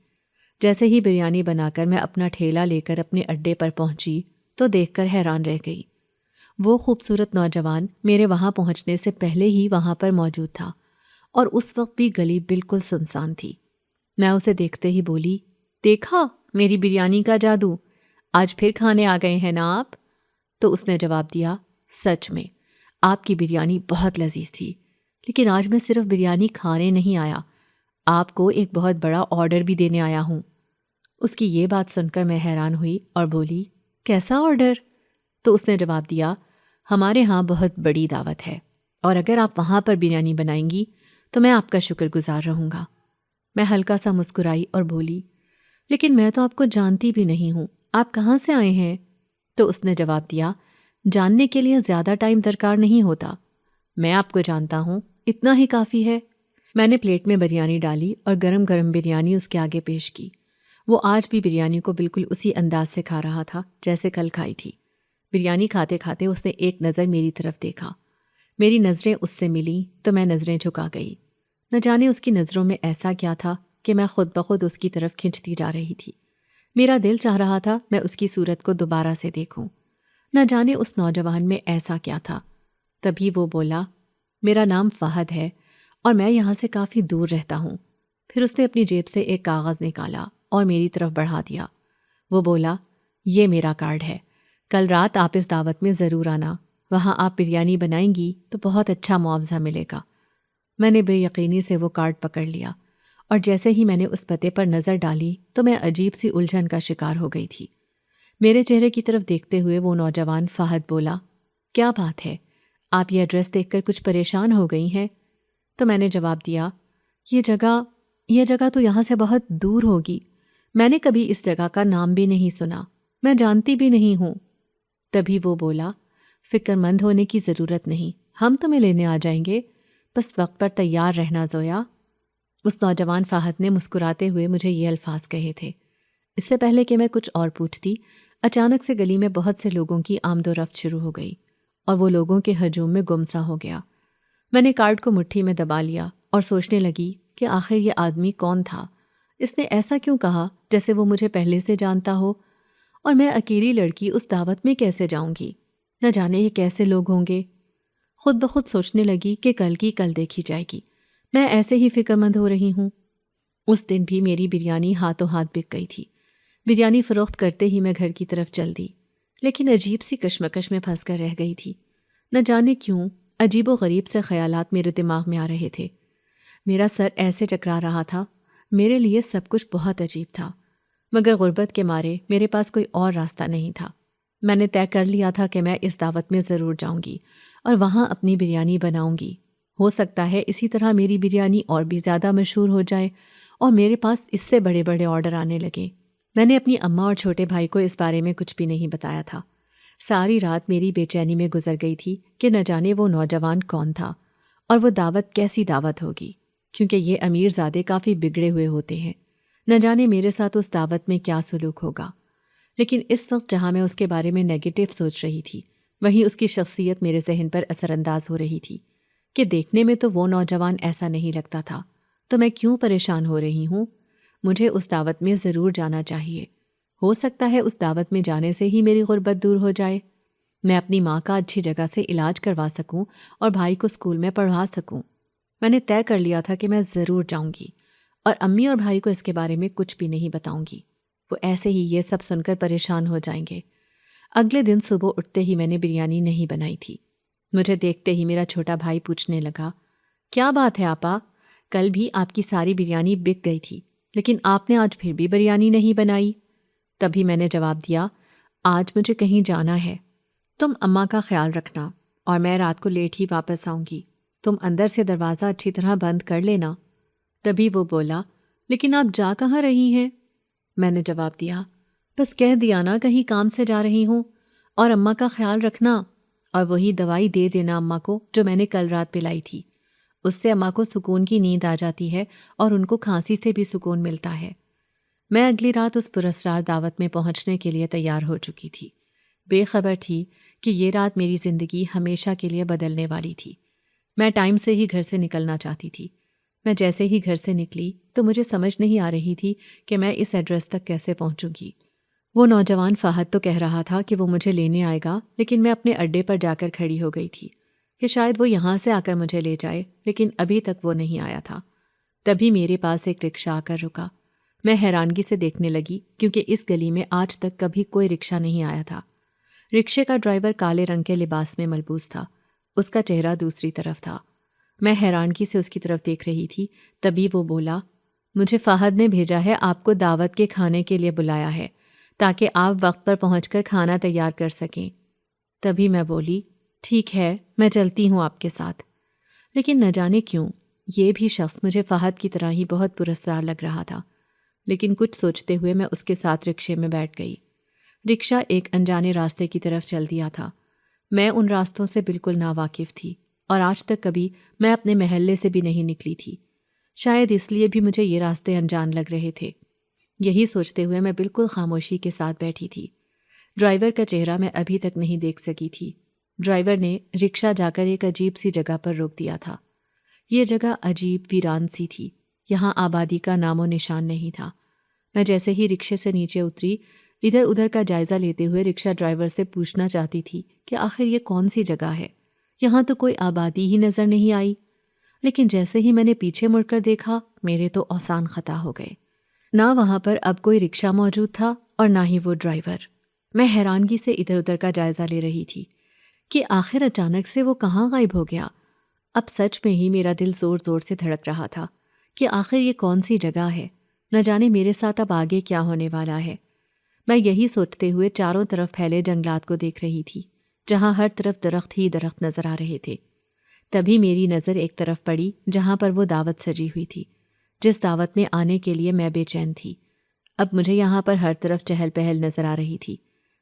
جیسے ہی بریانی بنا کر میں اپنا ٹھیلا لے کر اپنے اڈے پر پہنچی تو دیکھ کر حیران رہ گئی۔ وہ خوبصورت نوجوان میرے وہاں پہنچنے سے پہلے ہی وہاں پر موجود تھا، اور اس وقت بھی گلی بالکل سنسان تھی۔ میں اسے دیکھتے ہی بولی، دیکھا میری بریانی کا جادو، آج پھر کھانے آ گئے ہیں نا آپ؟ تو اس نے جواب دیا، سچ میں آپ کی بریانی بہت لذیذ تھی، لیکن آج میں صرف بریانی کھانے نہیں آیا، آپ کو ایک بہت بڑا آرڈر بھی دینے آیا ہوں۔ اس کی یہ بات سن کر میں حیران ہوئی اور بولی، کیسا آرڈر؟ تو اس نے جواب دیا، ہمارے ہاں بہت بڑی دعوت ہے، اور اگر آپ وہاں پر بریانی بنائیں گی تو میں آپ کا شکر گزار رہوں گا۔ میں ہلکا سا مسکرائی اور بولی، لیکن میں تو آپ کو جانتی بھی نہیں ہوں، آپ کہاں سے آئے ہیں؟ تو اس نے جواب دیا، جاننے کے لیے زیادہ ٹائم درکار نہیں ہوتا، میں آپ کو جانتا ہوں، اتنا ہی کافی ہے۔ میں نے پلیٹ میں بریانی ڈالی اور گرم گرم بریانی اس کے آگے پیش کی۔ وہ آج بھی بریانی کو بالکل اسی انداز سے کھا رہا تھا جیسے کل کھائی تھی۔ بریانی کھاتے کھاتے اس نے ایک نظر میری طرف دیکھا۔ میری نظریں اس سے ملیں تو میں نظریں جھکا گئی۔ نہ جانے اس کی نظروں میں ایسا کیا تھا کہ میں خود بخود اس کی طرف کھنچتی جا رہی تھی۔ میرا دل چاہ رہا تھا میں اس کی صورت کو دوبارہ سے دیکھوں۔ نہ جانے اس نوجوان میں ایسا کیا تھا۔ تبھی وہ بولا، میرا نام فہد ہے اور میں یہاں سے کافی دور رہتا ہوں۔ پھر اس نے اپنی جیب سے ایک کاغذ نکالا اور میری طرف بڑھا دیا۔ وہ بولا، یہ میرا کارڈ ہے، کل رات آپ اس دعوت میں ضرور آنا، وہاں آپ بریانی بنائیں گی تو بہت اچھا معاوضہ ملے گا۔ میں نے بے یقینی سے وہ کارڈ پکڑ لیا، اور جیسے ہی میں نے اس پتے پر نظر ڈالی تو میں عجیب سی الجھن کا شکار ہو گئی تھی۔ میرے چہرے کی طرف دیکھتے ہوئے وہ نوجوان فہد بولا، کیا بات ہے، آپ یہ ایڈریس دیکھ کر کچھ پریشان ہو گئی ہیں؟ تو میں نے جواب دیا، یہ جگہ تو یہاں سے بہت دور ہوگی، میں نے کبھی اس جگہ کا نام بھی نہیں سنا، میں جانتی بھی نہیں ہوں۔ تبھی وہ بولا، فکر مند ہونے کی ضرورت نہیں، ہم تمہیں لینے آ جائیں گے، بس وقت پر تیار رہنا زویا۔ اس نوجوان فہد نے مسکراتے ہوئے مجھے یہ الفاظ کہے تھے۔ اس سے پہلے کہ میں کچھ اور پوچھتی، اچانک سے گلی میں بہت سے لوگوں کی آمد و رفت شروع ہو گئی اور وہ لوگوں کے ہجوم میں گمسا ہو گیا۔ میں نے کارڈ کو مٹھی میں دبا لیا اور سوچنے لگی کہ آخر یہ آدمی کون تھا؟ اس نے ایسا کیوں کہا جیسے وہ مجھے پہلے سے جانتا ہو؟ اور میں اکیلی لڑکی اس دعوت میں کیسے جاؤں گی؟ نہ جانے یہ کیسے لوگ ہوں گے؟ خود بخود سوچنے لگی کہ کل کی کل دیکھی جائے گی، میں ایسے ہی فکر مند ہو رہی ہوں۔ اس دن بھی میری بریانی ہاتھوں ہاتھ بک گئی تھی۔ بریانی فروخت کرتے ہی میں گھر کی طرف چل دی، لیکن عجیب سی کشمکش میں پھنس کر رہ گئی تھی۔ نہ جانے کیوں عجیب و غریب سے خیالات میرے دماغ میں آ رہے تھے۔ میرا سر ایسے چکرا رہا تھا، میرے لیے سب کچھ بہت عجیب تھا، مگر غربت کے مارے میرے پاس کوئی اور راستہ نہیں تھا۔ میں نے طے کر لیا تھا کہ میں اس دعوت میں ضرور جاؤں گی اور وہاں اپنی بریانی بناؤں گی۔ ہو سکتا ہے اسی طرح میری بریانی اور بھی زیادہ مشہور ہو جائے اور میرے پاس اس سے بڑے بڑے آرڈر آنے لگے۔ میں نے اپنی اماں اور چھوٹے بھائی کو اس بارے میں کچھ بھی نہیں بتایا تھا۔ ساری رات میری بے چینی میں گزر گئی تھی کہ نہ جانے وہ نوجوان کون تھا اور وہ دعوت کیسی دعوت ہوگی، کیونکہ یہ امیر زادے کافی بگڑے ہوئے ہوتے ہیں۔ نہ جانے میرے ساتھ اس دعوت میں کیا سلوک ہوگا۔ لیکن اس وقت جہاں میں اس کے بارے میں نیگیٹو سوچ رہی تھی، وہیں اس کی شخصیت میرے ذہن پر اثر انداز ہو رہی تھی کہ دیکھنے میں تو وہ نوجوان ایسا نہیں لگتا تھا، تو میں کیوں پریشان ہو رہی ہوں؟ مجھے اس دعوت میں ضرور جانا چاہیے۔ ہو سکتا ہے اس دعوت میں جانے سے ہی میری غربت دور ہو جائے، میں اپنی ماں کا اچھی جگہ سے علاج کروا سکوں اور بھائی کو اسکول میں پڑھا سکوں۔ میں نے طے کر لیا تھا کہ میں ضرور جاؤں گی اور امی اور بھائی کو اس کے بارے میں کچھ بھی نہیں بتاؤں گی، وہ ایسے ہی یہ سب سن کر پریشان ہو جائیں گے۔ اگلے دن صبح اٹھتے ہی میں نے بریانی نہیں بنائی تھی۔ مجھے دیکھتے ہی میرا چھوٹا بھائی پوچھنے لگا، کیا بات ہے آپا، کل بھی آپ کی ساری بریانی بک گئی تھی لیکن آپ نے آج پھر بھی بریانی نہیں بنائی؟ تبھی میں نے جواب دیا، آج مجھے کہیں جانا ہے، تم اماں کا خیال رکھنا اور میں رات کو لیٹ ہی واپس آؤں گی، تم اندر سے دروازہ اچھی طرح بند کر لینا۔ تبھی وہ بولا، لیکن آپ جا کہاں رہی ہیں؟ میں نے جواب دیا، بس کہہ دیا نا کہیں کام سے جا رہی ہوں، اور اماں کا خیال رکھنا اور وہی دوائی دے دینا اماں کو جو میں نے کل رات پلائی تھی، اس سے اماں کو سکون کی نیند آ جاتی ہے اور ان کو کھانسی سے بھی سکون ملتا ہے۔ میں اگلی رات اس پراسرار دعوت میں پہنچنے کے لیے تیار ہو چکی تھی، بے خبر تھی کہ یہ رات میری زندگی ہمیشہ کے لیے بدلنے والی تھی۔ میں ٹائم سے ہی گھر سے نکلنا چاہتی تھی۔ میں جیسے ہی گھر سے نکلی تو مجھے سمجھ نہیں آ رہی تھی کہ میں اس ایڈریس تک کیسے پہنچوں گی۔ وہ نوجوان فہد تو کہہ رہا تھا کہ وہ مجھے لینے آئے گا، لیکن میں اپنے اڈے پر جا کر کھڑی ہو گئی تھی کہ شاید وہ یہاں سے آ کر مجھے لے جائے، لیکن ابھی تک وہ نہیں آیا تھا۔ تبھی میرے پاس ایک رکشہ آ کر رکا۔ میں حیرانگی سے دیکھنے لگی کیونکہ اس گلی میں آج تک کبھی کوئی رکشہ نہیں آیا تھا۔ رکشے کا ڈرائیور کالے رنگ کے لباس میں ملبوس تھا، اس کا چہرہ دوسری طرف تھا۔ میں حیرانگی سے اس کی طرف دیکھ رہی تھی، تبھی وہ بولا، مجھے فہد نے بھیجا ہے، آپ کو دعوت کے کھانے کے لیے بلایا ہے تاکہ آپ وقت پر پہنچ کر کھانا تیار کر سکیں۔ تبھی میں بولی، ٹھیک ہے، میں چلتی ہوں آپ کے ساتھ۔ لیکن نہ جانے کیوں یہ بھی شخص مجھے فہد کی طرح ہی بہت پراسرار لگ رہا تھا، لیکن کچھ سوچتے ہوئے میں اس کے ساتھ رکشے میں بیٹھ گئی۔ رکشہ ایک انجانے راستے کی طرف چل دیا تھا۔ میں ان راستوں سے بالکل ناواقف تھی اور آج تک کبھی میں اپنے محلے سے بھی نہیں نکلی تھی، شاید اس لیے بھی مجھے یہ راستے انجان لگ رہے تھے۔ یہی سوچتے ہوئے میں بالکل خاموشی کے ساتھ بیٹھی تھی۔ ڈرائیور کا چہرہ میں ابھی تک نہیں دیکھ سکی تھی۔ ڈرائیور نے رکشہ جا کر ایک عجیب سی جگہ پر روک دیا تھا۔ یہ جگہ عجیب ویران سی تھی، یہاں آبادی کا نام و نشان نہیں تھا۔ میں جیسے ہی رکشے سے نیچے اتری، ادھر ادھر کا جائزہ لیتے ہوئے رکشہ ڈرائیور سے پوچھنا چاہتی تھی کہ آخر یہ کون سی جگہ ہے، یہاں تو کوئی آبادی ہی نظر نہیں آئی۔ لیکن جیسے ہی میں نے پیچھے مڑ کر دیکھا، میرے تو اوسان خطا ہو گئے۔ نہ وہاں پر اب کوئی رکشہ موجود تھا اور نہ ہی وہ ڈرائیور۔ میں حیرانگی سے ادھر ادھر کا جائزہ لے رہی تھی کہ آخر اچانک سے وہ کہاں غائب ہو گیا۔ اب سچ میں ہی میرا دل زور زور سے دھڑک رہا تھا کہ آخر یہ کون سی جگہ ہے، نہ جانے میرے ساتھ اب آگے کیا ہونے والا ہے۔ میں یہی سوچتے ہوئے چاروں طرف پھیلے جنگلات کو دیکھ رہی تھی، جہاں ہر طرف درخت ہی درخت نظر آ رہے تھے۔ تبھی میری نظر ایک طرف پڑی جہاں پر وہ دعوت سجی ہوئی تھی، جس دعوت میں آنے کے لیے میں بے چین تھی۔ اب مجھے یہاں پر ہر طرف چہل پہل نظر آ رہی تھی۔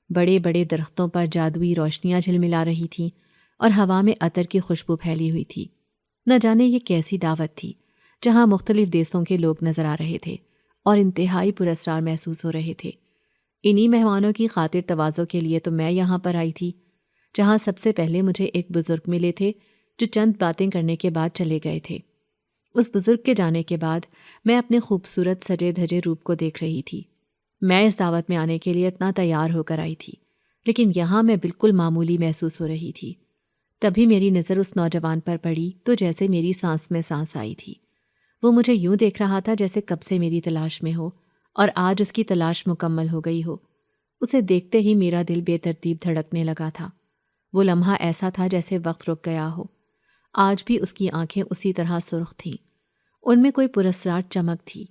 بڑے بڑے درختوں پر جادوئی روشنیاں جھلملا رہی تھیں اور ہوا میں عطر کی خوشبو پھیلی ہوئی تھی۔ نہ جانے یہ کیسی دعوت تھی جہاں مختلف دیسوں کے لوگ نظر آ رہے تھے اور انتہائی پراسرار محسوس ہو رہے تھے۔ انہی مہمانوں کی خاطر تواضع کے لیے تو میں یہاں پر آئی تھی، جہاں سب سے پہلے مجھے ایک بزرگ ملے تھے جو چند باتیں کرنے کے بعد چلے گئے تھے۔ اس بزرگ کے جانے کے بعد میں اپنے خوبصورت سجے دھجے روپ کو دیکھ رہی تھی۔ میں اس دعوت میں آنے کے لیے اتنا تیار ہو کر آئی تھی، لیکن یہاں میں بالکل معمولی محسوس ہو رہی تھی۔ تبھی میری نظر اس نوجوان پر پڑی تو جیسے میری سانس میں سانس آئی تھی۔ وہ مجھے یوں دیکھ رہا تھا جیسے کب سے میری تلاش میں ہو اور آج اس کی تلاش مکمل ہو گئی ہو۔ اسے دیکھتے ہی میرا دل بے ترتیب دھڑکنے لگا تھا۔ وہ لمحہ ایسا تھا جیسے وقت رک گیا ہو۔ آج بھی اس کی آنکھیں اسی طرح سرخ تھیں، ان میں کوئی پراسرار چمک تھی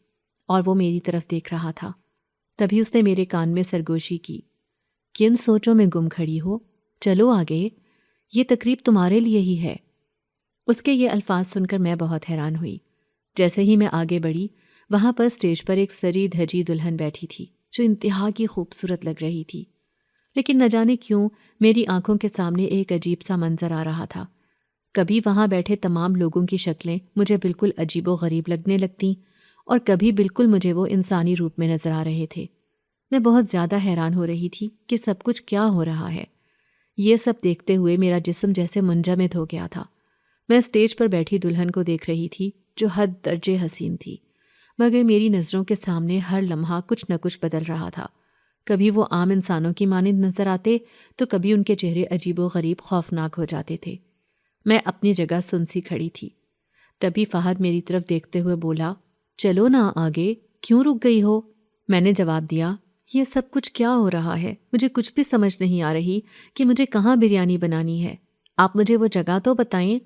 اور وہ میری طرف دیکھ رہا تھا۔ تبھی اس نے میرے کان میں سرگوشی کی، کن سوچوں میں گم کھڑی ہو، چلو آگے، یہ تقریب تمہارے لیے ہی ہے۔ اس کے یہ الفاظ سن کر میں بہت حیران ہوئی۔ جیسے ہی میں آگے بڑھی، وہاں پر سٹیج پر ایک سجی دھجی دلہن بیٹھی تھی جو انتہا کی خوبصورت لگ رہی تھی، لیکن نہ جانے کیوں میری آنکھوں کے سامنے ایک عجیب سا منظر آ رہا تھا۔ کبھی وہاں بیٹھے تمام لوگوں کی شکلیں مجھے بالکل عجیب و غریب لگنے لگتیں اور کبھی بالکل مجھے وہ انسانی روپ میں نظر آ رہے تھے۔ میں بہت زیادہ حیران ہو رہی تھی کہ سب کچھ کیا ہو رہا ہے۔ یہ سب دیکھتے ہوئے میرا جسم جیسے منجمد ہو گیا تھا۔ میں اسٹیج پر بیٹھی دلہن کو دیکھ رہی تھی جو حد درجے حسین تھی، مگر میری نظروں کے سامنے ہر لمحہ کچھ نہ کچھ بدل رہا تھا۔ کبھی وہ عام انسانوں کی مانند نظر آتے تو کبھی ان کے چہرے عجیب و غریب خوفناک ہو جاتے تھے۔ میں اپنی جگہ سنسی کھڑی تھی۔ تبھی فہد میری طرف دیکھتے ہوئے بولا، چلو نا آگے، کیوں رک گئی ہو؟ میں نے جواب دیا، یہ سب کچھ کیا ہو رہا ہے؟ مجھے کچھ بھی سمجھ نہیں آ رہی کہ مجھے کہاں بریانی بنانی ہے۔ آپ مجھے وہ جگہ تو بتائیں۔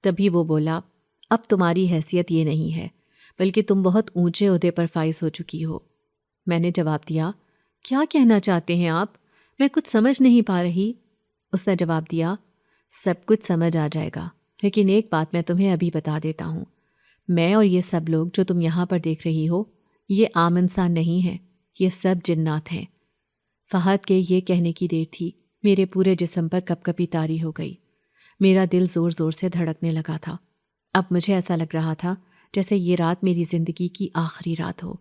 تبھی وہ بولا، اب تمہاری حیثیت یہ نہیں ہے، بلکہ تم بہت اونچے عہدے پر فائز ہو چکی ہو۔ میں نے جواب دیا، کیا کہنا چاہتے ہیں آپ؟ میں کچھ سمجھ نہیں پا رہی۔ اس نے جواب دیا، سب کچھ سمجھ آ جائے گا، لیکن ایک بات میں تمہیں ابھی بتا دیتا ہوں، میں اور یہ سب لوگ جو تم یہاں پر دیکھ رہی ہو، یہ عام انسان نہیں ہیں، یہ سب جنات ہیں۔ فہد کے یہ کہنے کی دیر تھی، میرے پورے جسم پر کپ کپی طاری ہو گئی۔ میرا دل زور زور سے دھڑکنے لگا تھا۔ اب مجھے ایسا لگ رہا تھا جیسے یہ رات میری زندگی کی آخری رات ہو،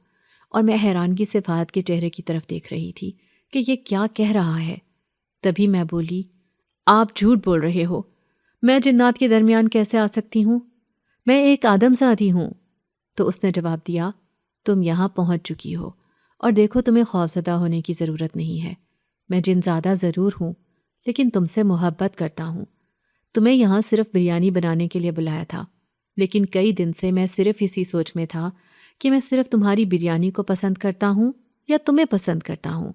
اور میں حیرانگی سے فہد کے چہرے کی طرف دیکھ رہی تھی کہ یہ کیا کہہ رہا ہے۔ تبھی میں بولی، آپ جھوٹ بول رہے ہو، میں جنات کے درمیان کیسے آ سکتی ہوں؟ میں ایک آدم زادی ہوں۔ تو اس نے جواب دیا، تم یہاں پہنچ چکی ہو، اور دیکھو تمہیں خوفزدہ ہونے کی ضرورت نہیں ہے۔ میں جن زادہ ضرور ہوں، لیکن تم سے محبت کرتا ہوں۔ تمہیں یہاں صرف بریانی بنانے کے لیے بلایا تھا، لیکن کئی دن سے میں صرف اسی سوچ میں تھا کہ میں صرف تمہاری بریانی کو پسند کرتا ہوں یا تمہیں پسند کرتا ہوں،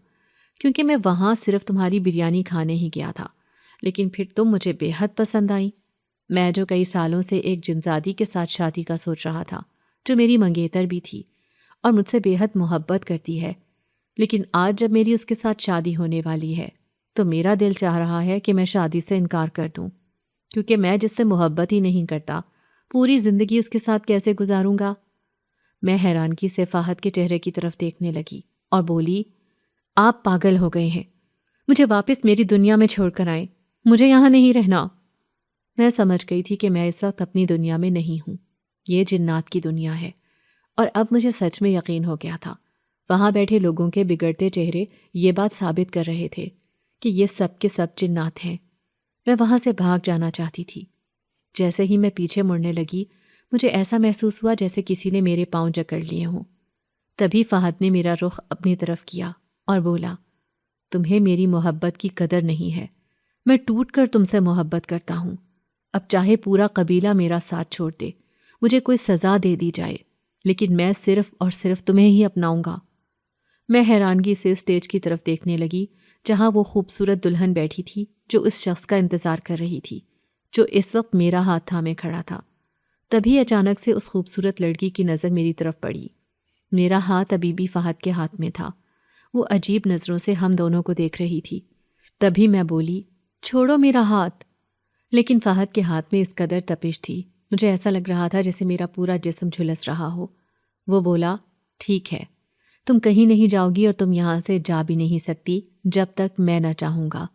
کیونکہ میں وہاں صرف تمہاری بریانی کھانے ہی گیا تھا، لیکن پھر تم مجھے بے حد پسند آئیں۔ میں جو کئی سالوں سے ایک جنزادی کے ساتھ شادی کا سوچ رہا تھا، جو میری منگیتر بھی تھی اور مجھ سے بے حد محبت کرتی ہے، لیکن آج جب میری اس کے ساتھ شادی ہونے والی ہے تو میرا دل چاہ رہا ہے کہ میں شادی سے انکار کر دوں، کیونکہ میں جس سے محبت ہی نہیں کرتا، پوری زندگی اس کے ساتھ کیسے گزاروں گا؟ میں حیرانگی سے فہد کے چہرے کی طرف دیکھنے لگی اور بولی، آپ پاگل ہو گئے ہیں، مجھے واپس میری دنیا میں چھوڑ کر آئیں، مجھے یہاں نہیں رہنا۔ میں سمجھ گئی تھی کہ میں اس وقت اپنی دنیا میں نہیں ہوں، یہ جنات کی دنیا ہے، اور اب مجھے سچ میں یقین ہو گیا تھا۔ وہاں بیٹھے لوگوں کے بگڑتے چہرے یہ بات ثابت کر رہے تھے کہ یہ سب کے سب جنات ہیں۔ میں وہاں سے بھاگ جانا چاہتی تھی۔ جیسے ہی میں پیچھے مڑنے لگی، مجھے ایسا محسوس ہوا جیسے کسی نے میرے پاؤں جکڑ لیے ہوں۔ تبھی فہد نے میرا رخ اپنی طرف کیا اور بولا، تمہیں میری محبت کی قدر نہیں ہے، میں ٹوٹ کر تم سے محبت کرتا ہوں۔ اب چاہے پورا قبیلہ میرا ساتھ چھوڑ دے، مجھے کوئی سزا دے دی جائے، لیکن میں صرف اور صرف تمہیں ہی اپناؤں گا۔ میں حیرانگی سے اسٹیج کی طرف دیکھنے لگی جہاں وہ خوبصورت دلہن بیٹھی تھی جو اس شخص کا انتظار کر رہی تھی، جو اس وقت میرا ہاتھ تھامے کھڑا تھا۔ تبھی اچانک سے اس خوبصورت لڑکی کی نظر میری طرف پڑی۔ میرا ہاتھ ابھی بھی فہد کے ہاتھ میں تھا۔ وہ عجیب نظروں سے ہم دونوں کو دیکھ رہی تھی۔ تبھی میں بولی، چھوڑو میرا ہاتھ۔ لیکن فہد کے ہاتھ میں اس قدر تپش تھی، مجھے ایسا لگ رہا تھا جیسے میرا پورا جسم جھلس رہا ہو۔ وہ بولا، ٹھیک ہے، تم کہیں نہیں جاؤ گی اور تم یہاں سے جا بھی نہیں سکتی جب تک میں نہ چاہوں گا۔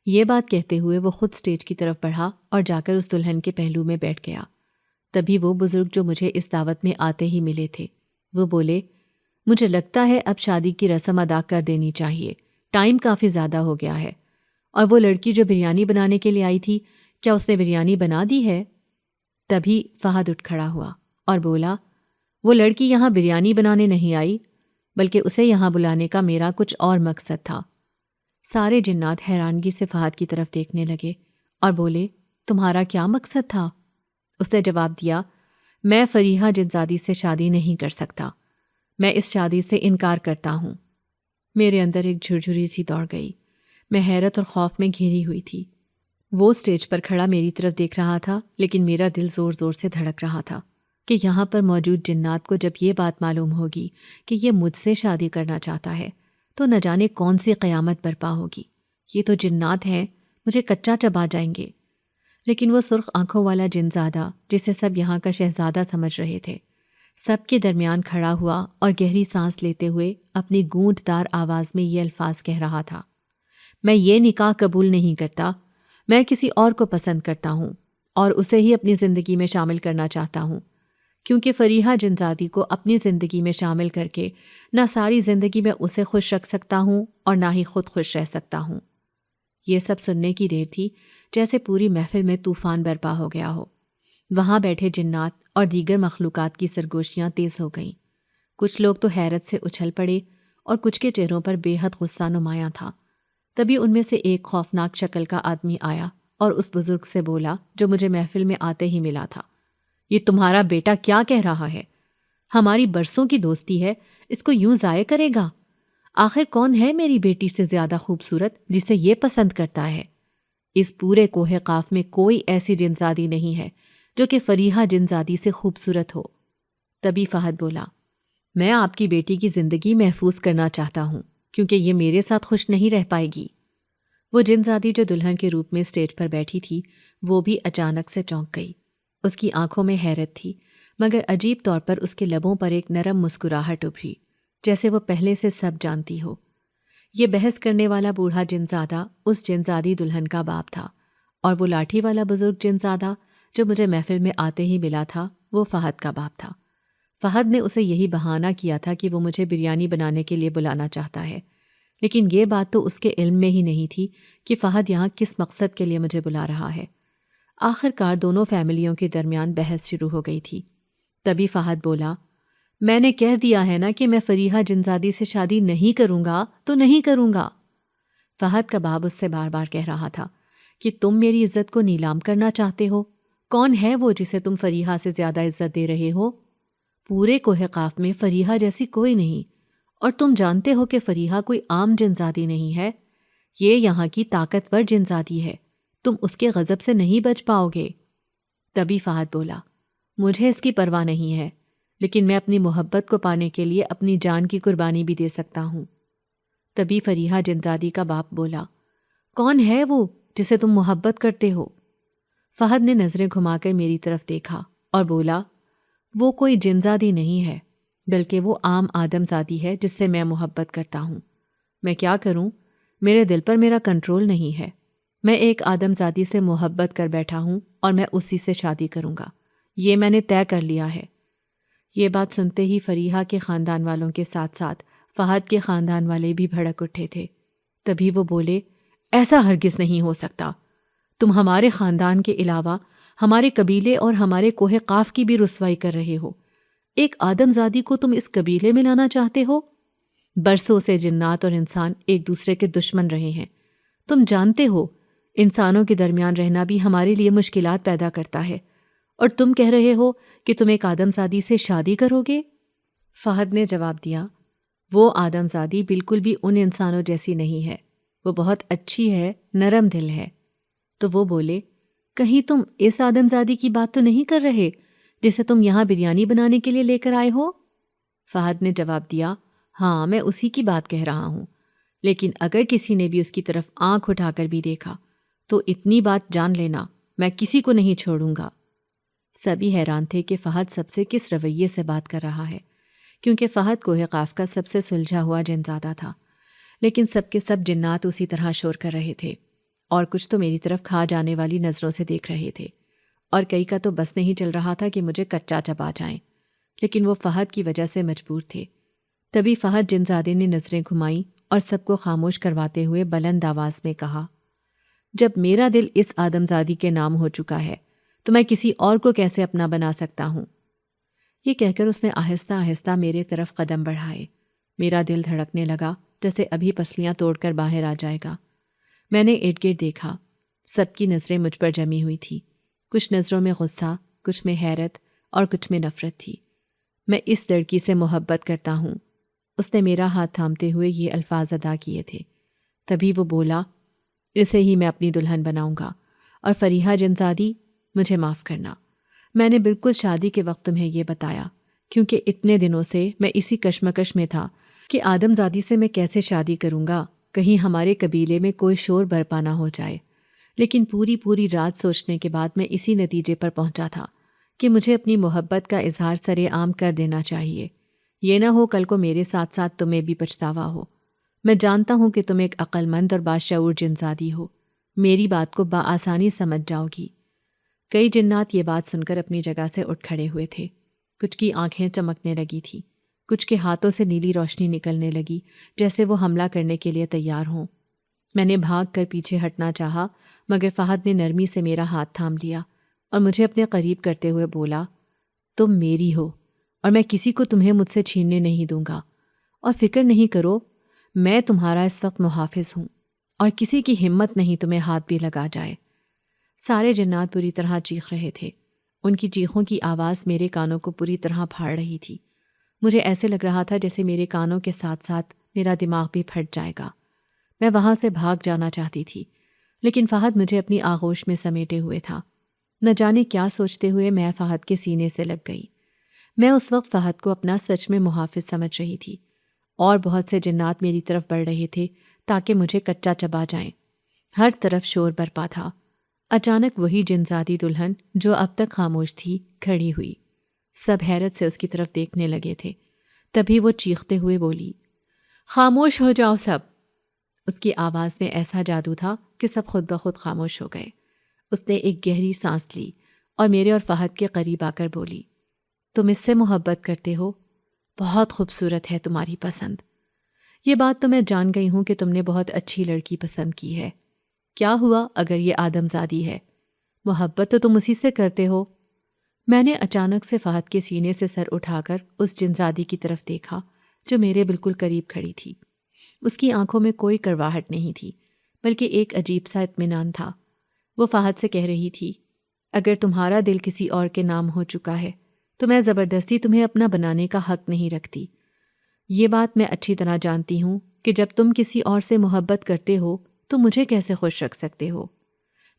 یہ بات کہتے ہوئے وہ خود سٹیج کی طرف بڑھا اور جا کر اس دلہن کے پہلو میں بیٹھ گیا۔ تبھی وہ بزرگ جو مجھے اس دعوت میں آتے ہی ملے تھے، وہ بولے، مجھے لگتا ہے اب شادی کی رسم ادا کر دینی چاہیے، ٹائم کافی زیادہ ہو گیا ہے۔ اور وہ لڑکی جو بریانی بنانے کے لیے آئی تھی، کیا اس نے بریانی بنا دی ہے؟ تبھی فہد اٹھ کھڑا ہوا اور بولا، وہ لڑکی یہاں بریانی بنانے نہیں آئی، بلکہ اسے یہاں بلانے کا میرا کچھ اور مقصد تھا۔ سارے جنات حیرانگی سے فہد کی طرف دیکھنے لگے اور بولے، تمہارا کیا مقصد تھا؟ اس نے جواب دیا، میں فریحہ جنزادی سے شادی نہیں کر سکتا، میں اس شادی سے انکار کرتا ہوں۔ میرے اندر ایک جھرجھری سی دوڑ گئی، میں حیرت اور خوف میں گھیری ہوئی تھی۔ وہ سٹیج پر کھڑا میری طرف دیکھ رہا تھا، لیکن میرا دل زور زور سے دھڑک رہا تھا کہ یہاں پر موجود جنات کو جب یہ بات معلوم ہوگی کہ یہ مجھ سے شادی کرنا چاہتا ہے تو نہ جانے کون سی قیامت برپا ہوگی۔ یہ تو جنات ہیں، مجھے کچا چبا جائیں گے۔ لیکن وہ سرخ آنکھوں والا جنزادہ جسے سب یہاں کا شہزادہ سمجھ رہے تھے، سب کے درمیان کھڑا ہوا اور گہری سانس لیتے ہوئے اپنی گونجدار آواز میں یہ الفاظ کہہ رہا تھا، میں یہ نکاح قبول نہیں کرتا، میں کسی اور کو پسند کرتا ہوں اور اسے ہی اپنی زندگی میں شامل کرنا چاہتا ہوں، کیونکہ فریحہ جنزادی کو اپنی زندگی میں شامل کر کے نہ ساری زندگی میں اسے خوش رکھ سکتا ہوں اور نہ ہی خود خوش رہ سکتا ہوں۔ یہ سب سننے کی دیر تھی جیسے پوری محفل میں طوفان برپا ہو گیا ہو۔ وہاں بیٹھے جنات اور دیگر مخلوقات کی سرگوشیاں تیز ہو گئیں۔ کچھ لوگ تو حیرت سے اچھل پڑے اور کچھ کے چہروں پر بے حد غصہ نمایاں تھا۔ تبھی ان میں سے ایک خوفناک شکل کا آدمی آیا اور اس بزرگ سے بولا جو مجھے محفل میں آتے ہی ملا تھا، یہ تمہارا بیٹا کیا کہہ رہا ہے؟ ہماری برسوں کی دوستی ہے، اس کو یوں ضائع کرے گا؟ آخر کون ہے میری بیٹی سے زیادہ خوبصورت جسے یہ پسند کرتا ہے؟ اس پورے کوہ قاف میں کوئی ایسی جنزادی نہیں ہے جو کہ فریحہ جنزادی سے خوبصورت ہو۔ تبھی فہد بولا، میں آپ کی بیٹی کی زندگی محفوظ کرنا چاہتا ہوں کیونکہ یہ میرے ساتھ خوش نہیں رہ پائے گی۔ وہ جنزادی جو دلہن کے روپ میں سٹیج پر بیٹھی تھی وہ بھی اچانک سے چونک گئی۔ اس کی آنکھوں میں حیرت تھی، مگر عجیب طور پر اس کے لبوں پر ایک نرم مسکراہٹ ابھری، جیسے وہ پہلے سے سب جانتی ہو۔ یہ بحث کرنے والا بوڑھا جنزادہ اس جنزادی دلہن کا باپ تھا، اور وہ لاٹھی والا بزرگ جنزادہ جو مجھے محفل میں آتے ہی ملا تھا وہ فہد کا باپ تھا۔ فہد نے اسے یہی بہانہ کیا تھا کہ وہ مجھے بریانی بنانے کے لیے بلانا چاہتا ہے، لیکن یہ بات تو اس کے علم میں ہی نہیں تھی کہ فہد یہاں کس مقصد کے لیے مجھے بلا رہا ہے۔ آخر کار دونوں فیملیوں کے درمیان بحث شروع ہو گئی تھی۔ تبھی فہد بولا، میں نے کہہ دیا ہے نا کہ میں فریحہ جنزادی سے شادی نہیں کروں گا تو نہیں کروں گا۔ فہد کا باپ اس سے بار بار کہہ رہا تھا کہ تم میری عزت کو نیلام کرنا چاہتے ہو، کون ہے وہ جسے تم فریحہ سے زیادہ عزت دے رہے ہو؟ پورے کوہ قاف میں فریحہ جیسی کوئی نہیں، اور تم جانتے ہو کہ فریحہ کوئی عام جنزادی نہیں ہے، یہ یہاں کی طاقتور جنزادی ہے، تم اس کے غضب سے نہیں بچ پاؤ گے۔ تبھی فہد بولا، مجھے اس کی پرواہ نہیں ہے، لیکن میں اپنی محبت کو پانے کے لیے اپنی جان کی قربانی بھی دے سکتا ہوں۔ تبھی فریحہ جنزادی کا باپ بولا، کون ہے وہ جسے تم محبت کرتے ہو؟ فہد نے نظریں گھما کر میری طرف دیکھا اور بولا، وہ کوئی جنزادی نہیں ہے، بلکہ وہ عام آدم زادی ہے جس سے میں محبت کرتا ہوں۔ میں کیا کروں؟ میرے دل پر میرا کنٹرول نہیں ہے۔ میں ایک آدم زادی سے محبت کر بیٹھا ہوں اور میں اسی سے شادی کروں گا، یہ میں نے طے کر لیا ہے۔ یہ بات سنتے ہی فریحہ کے خاندان والوں کے ساتھ ساتھ فہد کے خاندان والے بھی بھڑک اٹھے تھے۔ تبھی وہ بولے، ایسا ہرگز نہیں ہو سکتا، تم ہمارے خاندان کے علاوہ ہمارے قبیلے اور ہمارے کوہ قاف کی بھی رسوائی کر رہے ہو۔ ایک آدم زادی کو تم اس قبیلے میں لانا چاہتے ہو؟ برسوں سے جنات اور انسان ایک دوسرے کے دشمن رہے ہیں، تم جانتے ہو انسانوں کے درمیان رہنا بھی ہمارے لیے مشکلات پیدا کرتا ہے، اور تم کہہ رہے ہو کہ تم ایک آدم زادی سے شادی کرو گے؟ فہد نے جواب دیا، وہ آدم زادی بالکل بھی ان انسانوں جیسی نہیں ہے، وہ بہت اچھی ہے، نرم دل ہے۔ تو وہ بولے، کہیں تم اس آدم زادی کی بات تو نہیں کر رہے جسے تم یہاں بریانی بنانے کے لیے لے کر آئے ہو؟ فہد نے جواب دیا، ہاں، میں اسی کی بات کہہ رہا ہوں، لیکن اگر کسی نے بھی اس کی طرف آنکھ اٹھا کر بھی دیکھا تو اتنی بات جان لینا، میں کسی کو نہیں چھوڑوں گا۔ سبھی حیران تھے کہ فہد سب سے کس رویے سے بات کر رہا ہے، کیونکہ فہد کوہ قاف کا سب سے سلجھا ہوا جن زادہ تھا، لیکن سب کے سب جنات اسی طرح شور کر رہے تھے، اور کچھ تو میری طرف کھا جانے والی نظروں سے دیکھ رہے تھے، اور کئی کا تو بس نہیں چل رہا تھا کہ مجھے کچا چبا جائیں، لیکن وہ فہد کی وجہ سے مجبور تھے۔ تبھی فہد جنزادے نے نظریں گھمائیں اور سب کو خاموش کرواتے ہوئے بلند آواز میں کہا، جب میرا دل اس آدمزادی کے نام ہو چکا ہے تو میں کسی اور کو کیسے اپنا بنا سکتا ہوں؟ یہ کہہ کر اس نے آہستہ آہستہ میرے طرف قدم بڑھائے۔ میرا دل دھڑکنے لگا جیسے ابھی پسلیاں توڑ کر باہر آ جائے گا۔ میں نے ارد گرد دیکھا، سب کی نظریں مجھ پر جمی ہوئی تھی، کچھ نظروں میں غصہ، کچھ میں حیرت اور کچھ میں نفرت تھی۔ میں اس لڑکی سے محبت کرتا ہوں، اس نے میرا ہاتھ تھامتے ہوئے یہ الفاظ ادا کیے تھے۔ تبھی وہ بولا، اسے ہی میں اپنی دلہن بناؤں گا، اور فریحہ جنزادی مجھے معاف کرنا، میں نے بالکل شادی کے وقت تمہیں یہ بتایا، کیونکہ اتنے دنوں سے میں اسی کشمکش میں تھا کہ آدم زادی سے میں کیسے شادی کروں گا، کہیں ہمارے قبیلے میں کوئی شور برپا نہ ہو جائے۔ لیکن پوری رات سوچنے کے بعد میں اسی نتیجے پر پہنچا تھا کہ مجھے اپنی محبت کا اظہار سر عام کر دینا چاہیے، یہ نہ ہو کل کو میرے ساتھ ساتھ تمہیں بھی پچھتاوا ہو۔ میں جانتا ہوں کہ تم ایک عقل مند اور باشعور جنزادی ہو، میری بات کو بآسانی سمجھ جاؤ گی۔ کئی جنات یہ بات سن کر اپنی جگہ سے اٹھ کھڑے ہوئے تھے، کچھ کی آنکھیں چمکنے لگی تھی، کچھ کے ہاتھوں سے نیلی روشنی نکلنے لگی جیسے وہ حملہ کرنے کے لیے تیار ہوں۔ میں نے بھاگ کر پیچھے ہٹنا چاہا، مگر فہد نے نرمی سے میرا ہاتھ تھام لیا اور مجھے اپنے قریب کرتے ہوئے بولا، تم میری ہو اور میں کسی کو تمہیں مجھ سے چھیننے نہیں دوں گا، اور فکر نہیں کرو، میں تمہارا اس وقت محافظ ہوں اور کسی کی ہمت نہیں تمہیں ہاتھ بھی لگا جائے۔ سارے جنات بری طرح چیخ رہے تھے، ان کی چیخوں کی آواز میرے کانوں کو پوری طرح پھاڑ رہی تھی۔ مجھے ایسے لگ رہا تھا جیسے میرے کانوں کے ساتھ ساتھ میرا دماغ بھی پھٹ جائے گا۔ میں وہاں سے بھاگ جانا چاہتی تھی، لیکن فہد مجھے اپنی آغوش میں سمیٹے ہوئے تھا۔ نہ جانے کیا سوچتے ہوئے میں فہد کے سینے سے لگ گئی۔ میں اس وقت فہد کو اپنا سچ میں محافظ سمجھ رہی تھی، اور بہت سے جنات میری طرف بڑھ رہے تھے تاکہ مجھے کچا چبا جائیں۔ ہر طرف شور برپا تھا۔ اچانک وہی جنزادی دلہن جو اب تک خاموش تھی کھڑی ہوئی۔ سب حیرت سے اس کی طرف دیکھنے لگے تھے۔ تبھی وہ چیختے ہوئے بولی، خاموش ہو جاؤ سب۔ اس کی آواز میں ایسا جادو تھا کہ سب خود بخود خاموش ہو گئے۔ اس نے ایک گہری سانس لی اور میرے اور فہد کے قریب آ کر بولی، تم اس سے محبت کرتے ہو؟ بہت خوبصورت ہے تمہاری پسند۔ یہ بات تو میں جان گئی ہوں کہ تم نے بہت اچھی لڑکی پسند کی ہے۔ کیا ہوا اگر یہ آدم زادی ہے؟ محبت تو تم اسی سے کرتے ہو۔ میں نے اچانک سے فہد کے سینے سے سر اٹھا کر اس جنزادی کی طرف دیکھا جو میرے بالکل قریب کھڑی تھی۔ اس کی آنکھوں میں کوئی کرواہٹ نہیں تھی، بلکہ ایک عجیب سا اطمینان تھا۔ وہ فہد سے کہہ رہی تھی، اگر تمہارا دل کسی اور کے نام ہو چکا ہے تو میں زبردستی تمہیں اپنا بنانے کا حق نہیں رکھتی۔ یہ بات میں اچھی طرح جانتی ہوں کہ جب تم کسی اور سے محبت کرتے ہو تو مجھے کیسے خوش رکھ سکتے ہو۔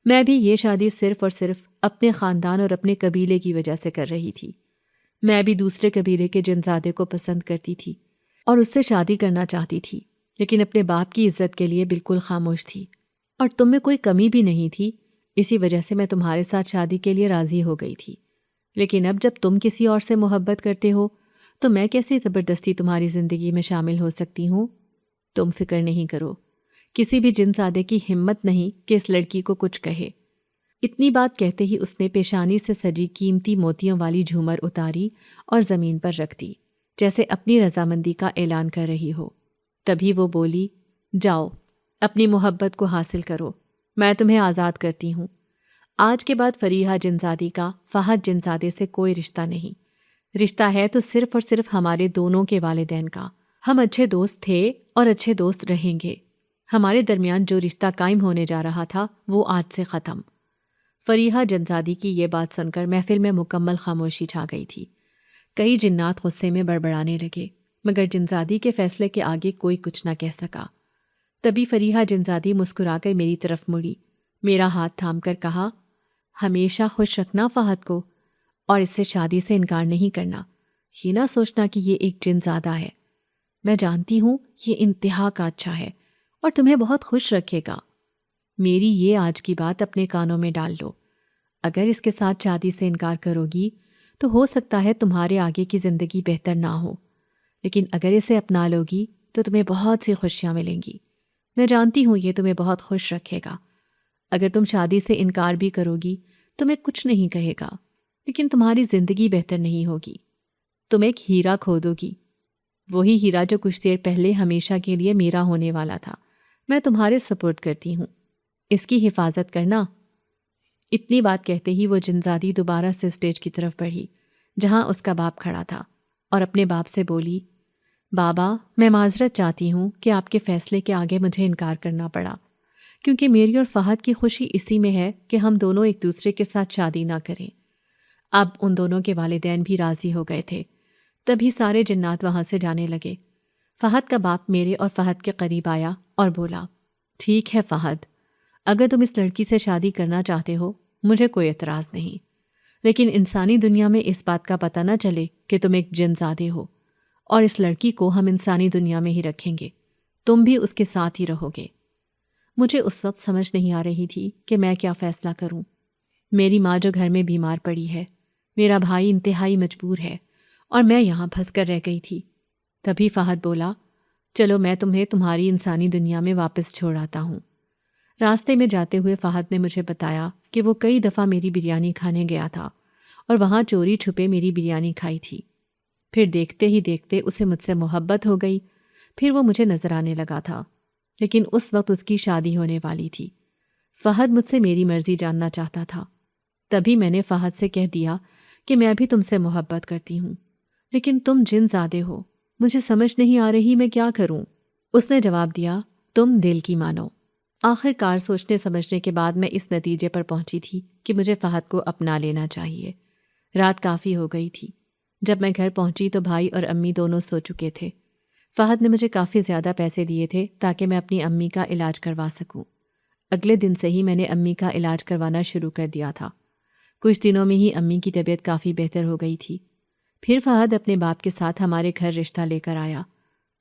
میں بھی یہ شادی صرف اور صرف اپنے خاندان اور اپنے قبیلے کی وجہ سے کر رہی تھی۔ میں بھی دوسرے قبیلے کے جنزادے کو پسند کرتی تھی اور اس سے شادی کرنا چاہتی تھی، لیکن اپنے باپ کی عزت کے لیے بالکل خاموش تھی، اور تم میں کوئی کمی بھی نہیں تھی، اسی وجہ سے میں تمہارے ساتھ شادی کے لیے راضی ہو گئی تھی۔ لیکن اب جب تم کسی اور سے محبت کرتے ہو تو میں کیسے زبردستی تمہاری زندگی میں شامل ہو سکتی ہوں؟ تم فکر نہیں کرو، کسی بھی جنزادے کی ہمت نہیں کہ اس لڑکی کو کچھ کہے۔ اتنی بات کہتے ہی اس نے پیشانی سے سجی قیمتی موتیوں والی جھومر اتاری اور زمین پر رکھ دی، جیسے اپنی رضامندی کا اعلان کر رہی ہو۔ تبھی وہ بولی، جاؤ اپنی محبت کو حاصل کرو، میں تمہیں آزاد کرتی ہوں۔ آج کے بعد فریحہ جنزادی کا فہد جنزادے سے کوئی رشتہ نہیں، رشتہ ہے تو صرف اور صرف ہمارے دونوں کے والدین کا۔ ہم اچھے دوست تھے اور اچھے دوست رہیں گے۔ ہمارے درمیان جو رشتہ قائم ہونے جا رہا تھا وہ آج سے ختم۔ فریحہ جنزادی کی یہ بات سن کر محفل میں مکمل خاموشی چھا گئی تھی۔ کئی جنات غصے میں بڑبڑانے لگے، مگر جنزادی کے فیصلے کے آگے کوئی کچھ نہ کہہ سکا۔ تبھی فریحہ جنزادی مسکرا کر میری طرف مڑی، میرا ہاتھ تھام کر کہا، ہمیشہ خوش رکھنا فہد کو، اور اس سے شادی سے انکار نہیں کرنا، یہ نہ سوچنا کہ یہ ایک جنزادہ ہے۔ میں جانتی ہوں یہ انتہا کا اچھا ہے اور تمہیں بہت خوش رکھے گا۔ میری یہ آج کی بات اپنے کانوں میں ڈال لو۔ اگر اس کے ساتھ شادی سے انکار کرو گی تو ہو سکتا ہے تمہارے آگے کی زندگی بہتر نہ ہو، لیکن اگر اسے اپنا لو گی تو تمہیں بہت سی خوشیاں ملیں گی۔ میں جانتی ہوں یہ تمہیں بہت خوش رکھے گا۔ اگر تم شادی سے انکار بھی کرو گی تو میں کچھ نہیں کہے گا، لیکن تمہاری زندگی بہتر نہیں ہوگی۔ تم ایک ہیرا کھودو گی، وہی ہیرا جو کچھ دیر پہلے ہمیشہ کے لیے میرا ہونے والا تھا۔ میں تمہارے سپورٹ کرتی ہوں، اس کی حفاظت کرنا۔ اتنی بات کہتے ہی وہ جنزادی دوبارہ سے اسٹیج کی طرف بڑھی جہاں اس کا باپ کھڑا تھا اور اپنے باپ سے بولی، بابا میں معذرت چاہتی ہوں کہ آپ کے فیصلے کے آگے مجھے انکار کرنا پڑا، کیونکہ میری اور فہد کی خوشی اسی میں ہے کہ ہم دونوں ایک دوسرے کے ساتھ شادی نہ کریں۔ اب ان دونوں کے والدین بھی راضی ہو گئے تھے، تبھی سارے جنات وہاں سے جانے لگے۔ فہد کا باپ میرے اور فہد کے قریب آیا اور بولا، ٹھیک ہے فہد، اگر تم اس لڑکی سے شادی کرنا چاہتے ہو مجھے کوئی اعتراض نہیں، لیکن انسانی دنیا میں اس بات کا پتہ نہ چلے کہ تم ایک جن زادے ہو، اور اس لڑکی کو ہم انسانی دنیا میں ہی رکھیں گے، تم بھی اس کے ساتھ ہی رہو گے۔ مجھے اس وقت سمجھ نہیں آ رہی تھی کہ میں کیا فیصلہ کروں۔ میری ماں جو گھر میں بیمار پڑی ہے، میرا بھائی انتہائی مجبور ہے، اور میں یہاں پھنس کر رہ گئی تھی۔ تبھی فہد بولا، چلو میں تمہیں تمہاری انسانی دنیا میں واپس چھوڑ آتا ہوں۔ راستے میں جاتے ہوئے فہد نے مجھے بتایا کہ وہ کئی دفعہ میری بریانی کھانے گیا تھا اور وہاں چوری چھپے میری بریانی کھائی تھی۔ پھر دیکھتے ہی دیکھتے اسے مجھ سے محبت ہو گئی، پھر وہ مجھے نظر آنے لگا تھا، لیکن اس وقت اس کی شادی ہونے والی تھی۔ فہد مجھ سے میری مرضی جاننا چاہتا تھا۔ تبھی میں نے فہد سے کہہ دیا کہ میں بھی تم سے محبت کرتی ہوں، لیکن تم جن زادے ہو، مجھے سمجھ نہیں آ رہی میں کیا کروں۔ اس نے جواب دیا، تم دل کی مانو۔ آخر کار سوچنے سمجھنے کے بعد میں اس نتیجے پر پہنچی تھی کہ مجھے فہد کو اپنا لینا چاہیے۔ رات کافی ہو گئی تھی۔ جب میں گھر پہنچی تو بھائی اور امی دونوں سو چکے تھے۔ فہد نے مجھے کافی زیادہ پیسے دیے تھے تاکہ میں اپنی امی کا علاج کروا سکوں۔ اگلے دن سے ہی میں نے امی کا علاج کروانا شروع کر دیا تھا۔ کچھ دنوں میں ہی امی کی طبیعت کافی بہتر ہو گئی تھی۔ پھر فہد اپنے باپ کے ساتھ ہمارے گھر رشتہ لے کر آیا۔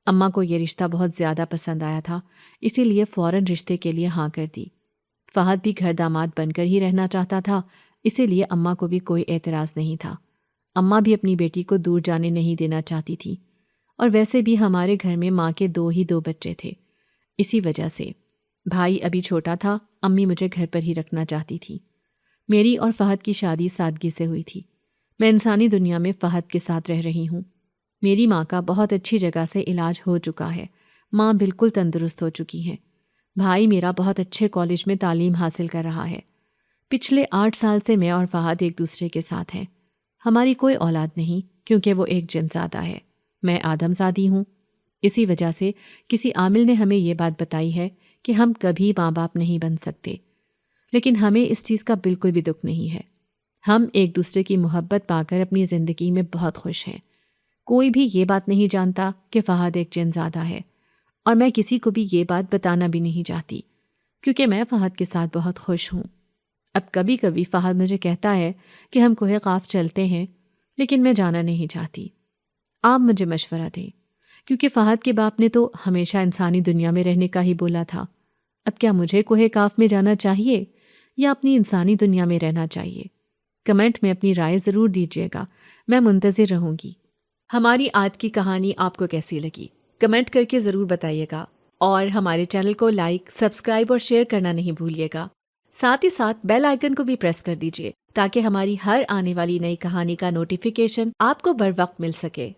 اماں کو یہ رشتہ بہت زیادہ پسند آیا تھا، اسی لیے فوراً رشتے کے لیے ہاں کر دی۔ فہد بھی گھر داماد بن کر ہی رہنا چاہتا تھا، اسی لیے اماں کو بھی کوئی اعتراض نہیں تھا۔ اماں بھی اپنی بیٹی کو دور جانے نہیں دینا چاہتی تھی، اور ویسے بھی ہمارے گھر میں ماں کے دو بچے تھے۔ اسی وجہ سے بھائی ابھی چھوٹا تھا، امی مجھے گھر پر ہی رکھنا چاہتی تھی۔ میری اور فہد کی شادی سادگی سے ہوئی تھی۔ میں انسانی دنیا میں فہد کے ساتھ رہ رہی ہوں۔ میری ماں کا بہت اچھی جگہ سے علاج ہو چکا ہے، ماں بالکل تندرست ہو چکی ہیں۔ بھائی میرا بہت اچھے کالج میں تعلیم حاصل کر رہا ہے۔ پچھلے 8 سال سے میں اور فہد ایک دوسرے کے ساتھ ہیں۔ ہماری کوئی اولاد نہیں کیونکہ وہ ایک جنزادہ ہے، میں آدم زادی ہوں۔ اسی وجہ سے کسی عامل نے ہمیں یہ بات بتائی ہے کہ ہم کبھی ماں باپ نہیں بن سکتے، لیکن ہمیں اس چیز کا بالکل بھی دکھ نہیں ہے۔ ہم ایک دوسرے کی محبت پا کر اپنی زندگی میں بہت خوش ہیں۔ کوئی بھی یہ بات نہیں جانتا کہ فہد ایک جنزادہ ہے، اور میں کسی کو بھی یہ بات بتانا بھی نہیں چاہتی، کیونکہ میں فہد کے ساتھ بہت خوش ہوں۔ اب کبھی کبھی فہد مجھے کہتا ہے کہ ہم کوہ قاف چلتے ہیں، لیکن میں جانا نہیں چاہتی۔ آپ مجھے مشورہ دیں، کیونکہ فہد کے باپ نے تو ہمیشہ انسانی دنیا میں رہنے کا ہی بولا تھا۔ اب کیا مجھے کوہ قاف میں جانا چاہیے یا اپنی انسانی دنیا میں رہنا چاہیے؟ کمنٹ میں اپنی رائے ضرور دیجیے گا، میں منتظر رہوں گی۔ ہماری آج کی کہانی آپ کو کیسی لگی؟ کمنٹ کر کے ضرور بتائیے گا، اور ہمارے چینل کو لائک، سبسکرائب اور شیئر کرنا نہیں بھولیے گا۔ ساتھ ہی ساتھ بیل آئیکن کو بھی پریس کر دیجیے تاکہ ہماری ہر آنے والی نئی کہانی کا نوٹیفیکیشن آپ کو بر وقت مل سکے۔